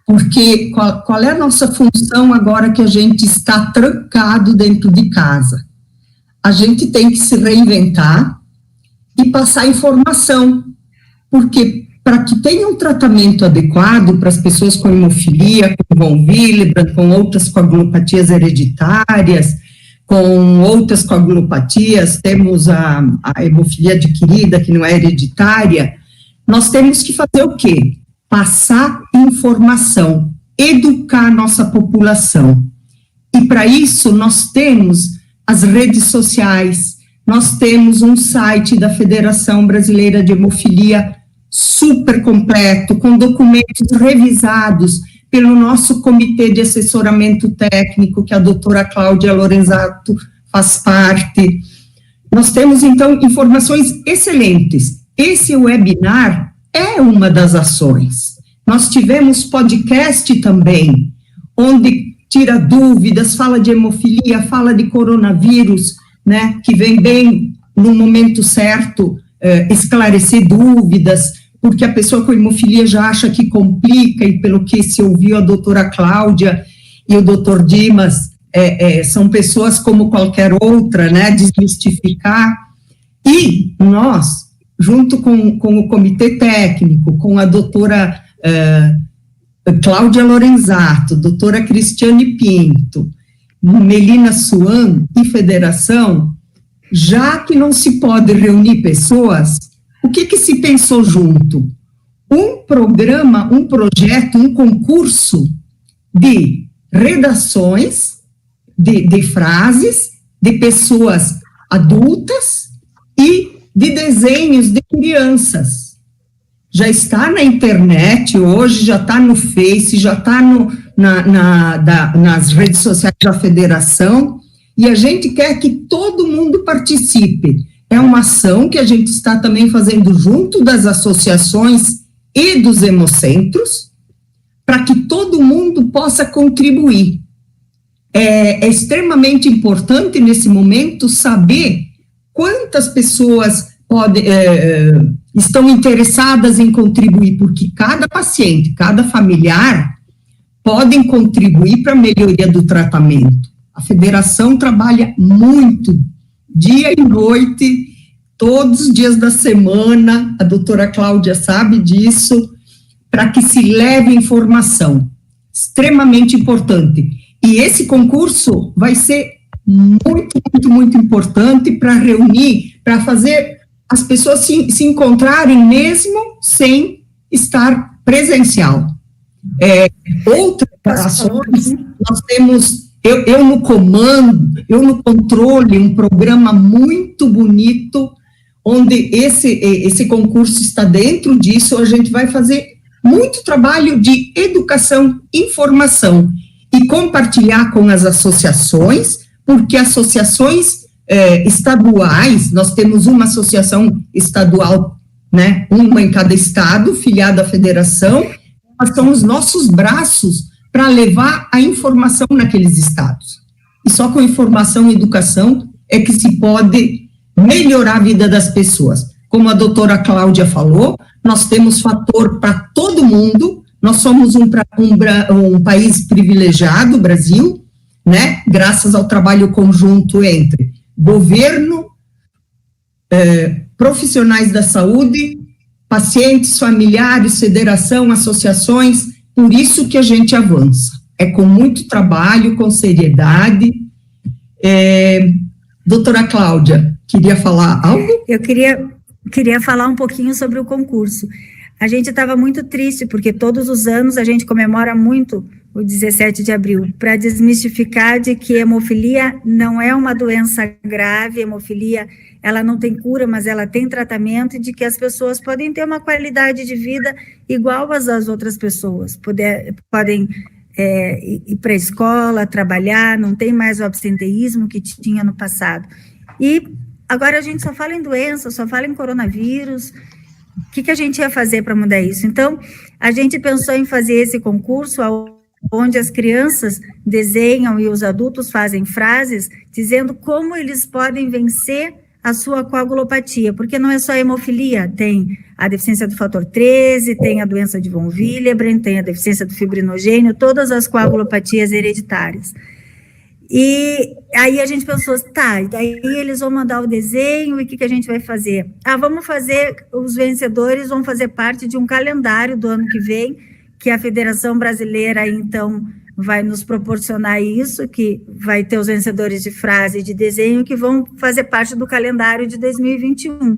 porque qual é a nossa função agora que a gente está trancado dentro de casa? A gente tem que se reinventar e passar informação, porque para que tenha um tratamento adequado para as pessoas com hemofilia, com von Willebrand, com outras coagulopatias hereditárias, com outras coagulopatias, temos a hemofilia adquirida, que não é hereditária, nós temos que fazer o quê? Passar informação, educar a nossa população. E para isso nós temos as redes sociais, nós temos um site da Federação Brasileira de Hemofilia super completo, com documentos revisados pelo nosso comitê de assessoramento técnico, que a doutora Cláudia Lorenzato faz parte. Nós temos, então, informações excelentes. Esse webinar é uma das ações. Nós tivemos podcast também, onde tira dúvidas, fala de hemofilia, fala de coronavírus, né, que vem bem no momento certo, esclarecer dúvidas, porque a pessoa com hemofilia já acha que complica, e pelo que se ouviu a doutora Cláudia e o doutor Dimas, são pessoas como qualquer outra, né, desmistificar. E nós, junto com o comitê técnico, com a doutora Cláudia Lorenzato, doutora Cristiane Pinto, Melina Suan e Federação, já que não se pode reunir pessoas, o que se pensou junto? Um programa, um projeto, um concurso de redações, de frases, de pessoas adultas e de desenhos de crianças. Já está na internet hoje, já está no Face, já está nas redes sociais da federação, e a gente quer que todo mundo participe. É uma ação que a gente está também fazendo junto das associações e dos hemocentros, para que todo mundo possa contribuir. É extremamente importante, nesse momento, saber quantas pessoas estão interessadas em contribuir, porque cada paciente, cada familiar, podem contribuir para a melhoria do tratamento. A federação trabalha muito, dia e noite, todos os dias da semana, a doutora Cláudia sabe disso, para que se leve informação, extremamente importante. E esse concurso vai ser muito, muito, muito importante para reunir, para fazer as pessoas se encontrarem mesmo sem estar presencial. Outras ações, nós temos, eu no comando, eu no controle, um programa muito bonito, onde esse concurso está dentro disso. A gente vai fazer muito trabalho de educação, informação, e compartilhar com as associações, porque associações estaduais, nós temos uma associação estadual, né, uma em cada estado, filiada à federação, são os nossos braços para levar a informação naqueles estados. E só com informação e educação é que se pode melhorar a vida das pessoas. Como a doutora Cláudia falou, nós temos fator para todo mundo, nós somos um país privilegiado, Brasil, né, graças ao trabalho conjunto entre governo, profissionais da saúde, pacientes, familiares, federação, associações, por isso que a gente avança. É com muito trabalho, com seriedade. Doutora Cláudia, queria falar algo? Eu queria falar um pouquinho sobre o concurso. A gente estava muito triste, porque todos os anos a gente comemora muito o 17 de abril, para desmistificar de que hemofilia não é uma doença grave, hemofilia, ela não tem cura, mas ela tem tratamento, e de que as pessoas podem ter uma qualidade de vida igual às das outras pessoas, podem ir para a escola, trabalhar, não tem mais o absenteísmo que tinha no passado. E agora a gente só fala em doença, só fala em coronavírus. O que a gente ia fazer para mudar isso? Então, a gente pensou em fazer esse concurso onde as crianças desenham e os adultos fazem frases dizendo como eles podem vencer a sua coagulopatia, porque não é só a hemofilia, tem a deficiência do fator 13, tem a doença de von Willebrand, tem a deficiência do fibrinogênio, todas as coagulopatias hereditárias. E aí a gente pensou, tá, e daí eles vão mandar o desenho, e o que a gente vai fazer? Vamos fazer, os vencedores vão fazer parte de um calendário do ano que vem, que a Federação Brasileira, então, vai nos proporcionar isso, que vai ter os vencedores de frase e de desenho, que vão fazer parte do calendário de 2021.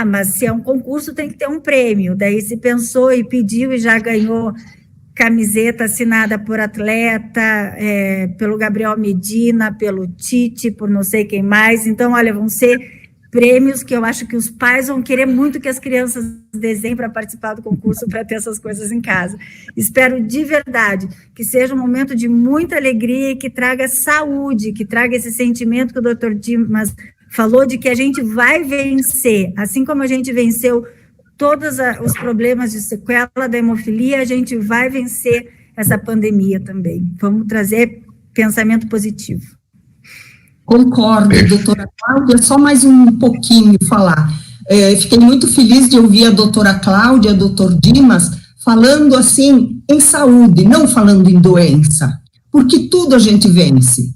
Mas se é um concurso, tem que ter um prêmio. Daí se pensou e pediu e já ganhou camiseta assinada por atleta, pelo Gabriel Medina, pelo Tite, por não sei quem mais. Então, olha, vão ser prêmios que eu acho que os pais vão querer muito que as crianças desenhem para participar do concurso, para ter essas coisas em casa. Espero de verdade que seja um momento de muita alegria e que traga saúde, que traga esse sentimento que o Dr. Dimas falou, de que a gente vai vencer, assim como a gente venceu todos os problemas de sequela da hemofilia, a gente vai vencer essa pandemia também. Vamos trazer pensamento positivo. Concordo, doutora Cláudia, só mais um pouquinho falar. Fiquei muito feliz de ouvir a doutora Cláudia, doutor Dimas, falando assim em saúde, não falando em doença, porque tudo a gente vence.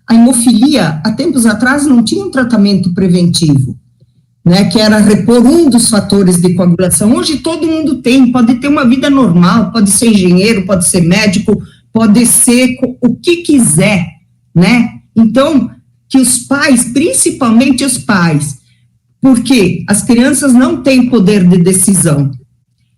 A hemofilia, há tempos atrás, não tinha um tratamento preventivo, né, que era repor um dos fatores de coagulação. Hoje todo mundo tem, pode ter uma vida normal, pode ser engenheiro, pode ser médico, pode ser o que quiser, né? Então, que os pais, principalmente os pais, porque as crianças não têm poder de decisão.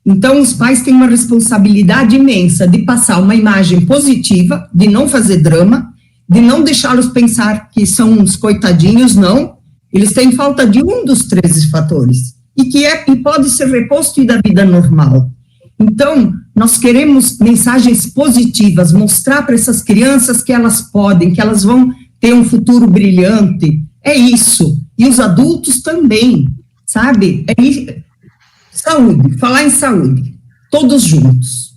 Então, os pais têm uma responsabilidade imensa de passar uma imagem positiva, de não fazer drama, de não deixá-los pensar que são uns coitadinhos, não. Eles têm falta de um dos 13 fatores, e pode ser reposto e da vida normal. Então, nós queremos mensagens positivas, mostrar para essas crianças que elas podem, que elas vão ter um futuro brilhante. É isso. E os adultos também, sabe? É isso. Saúde, falar em saúde, todos juntos.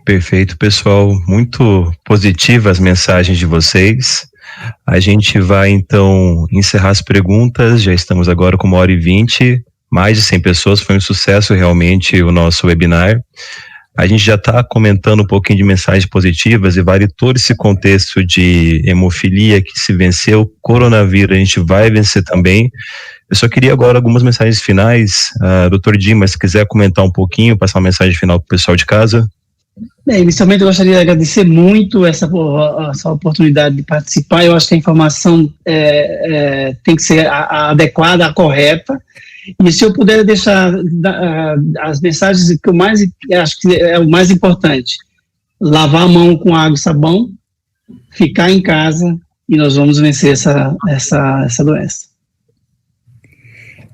Perfeito, pessoal. Muito positivas as mensagens de vocês. A gente vai, então, encerrar as perguntas. Já estamos agora com 1h20, mais de 100 pessoas. Foi um sucesso, realmente, o nosso webinar. A gente já está comentando um pouquinho de mensagens positivas e vale todo esse contexto de hemofilia que se venceu, coronavírus a gente vai vencer também. Eu só queria agora algumas mensagens finais. Dr. Dimas, se quiser comentar um pouquinho, passar uma mensagem final para o pessoal de casa. Bem, inicialmente eu gostaria de agradecer muito essa oportunidade de participar. Eu acho que a informação tem que ser a adequada, a correta. E se eu puder deixar as mensagens que eu acho que é o mais importante: lavar a mão com água e sabão, ficar em casa e nós vamos vencer essa doença.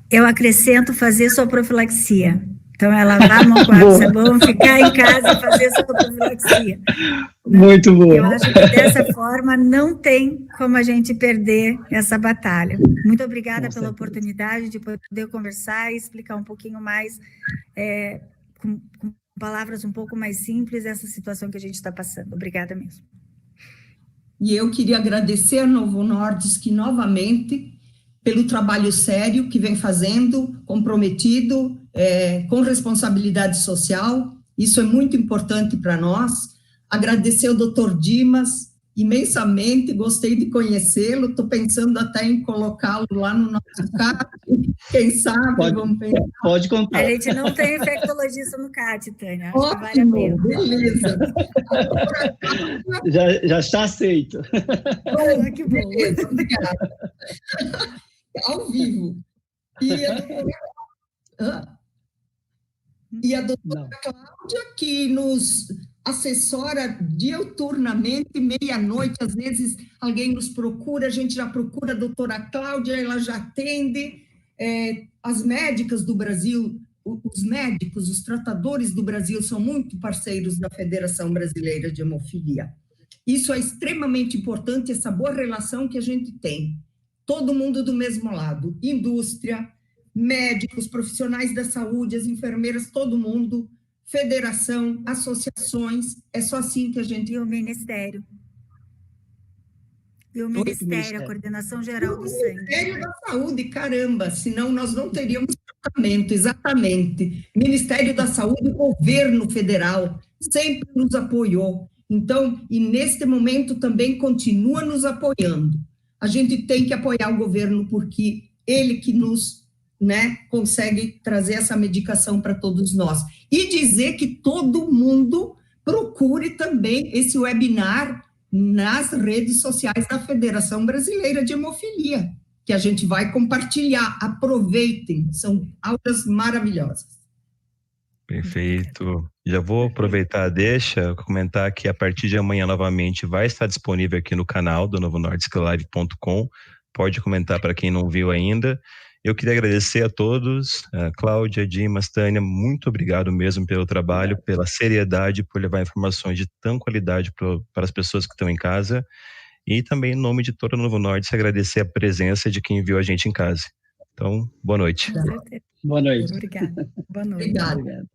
Eu acrescento fazer sua profilaxia. Então, é lavar a mão com água e sabão, ficar em casa e fazer sua profilaxia. Muito bom. Eu acho que dessa forma não tem como a gente perder essa batalha. Muito obrigada pela oportunidade de poder conversar e explicar um pouquinho mais, com palavras um pouco mais simples, essa situação que a gente está passando. Obrigada mesmo. E eu queria agradecer a Novo Nordisk novamente pelo trabalho sério que vem fazendo, comprometido, com responsabilidade social. Isso é muito importante para nós. Agradecer ao Dr. Dimas imensamente, gostei de conhecê-lo, estou pensando até em colocá-lo lá no nosso CAT, quem sabe, vamos pensar. Pode contar. A gente não tem infectologista no CAT, Tânia, acho Ótimo, que vale a pena. Beleza. Já está aceito. Bom, que beleza, obrigada. Ao vivo. E a doutora Cláudia, que nos assessora diuturnamente, meia-noite, às vezes alguém nos procura, a gente já procura a doutora Cláudia, ela já atende. As médicas do Brasil, os médicos, os tratadores do Brasil são muito parceiros da Federação Brasileira de Hemofilia. Isso é extremamente importante, essa boa relação que a gente tem. Todo mundo do mesmo lado, indústria, médicos, profissionais da saúde, as enfermeiras, todo mundo, federação, associações, é só assim que a gente... E o Ministério. A Coordenação Geral do Sangue. Ministério da Saúde, caramba, senão nós não teríamos tratamento, exatamente. Ministério da Saúde, governo federal, sempre nos apoiou. Então, e neste momento também continua nos apoiando. A gente tem que apoiar o governo porque ele que nos, consegue trazer essa medicação para todos nós. E dizer que todo mundo procure também esse webinar nas redes sociais da Federação Brasileira de Hemofilia, que a gente vai compartilhar. Aproveitem, são aulas maravilhosas. Perfeito. Já vou aproveitar a deixa, comentar que a partir de amanhã novamente vai estar disponível aqui no canal do novonordisklive.com. Pode comentar para quem não viu ainda. Eu queria agradecer a todos, Cláudia, Dimas, Tânia, muito obrigado mesmo pelo trabalho, pela seriedade, por levar informações de tão qualidade para as pessoas que estão em casa. E também, em nome de toda a Novo Nordisk, agradecer a presença de quem viu a gente em casa. Então, boa noite. Boa noite. Obrigada. Boa noite. Obrigada.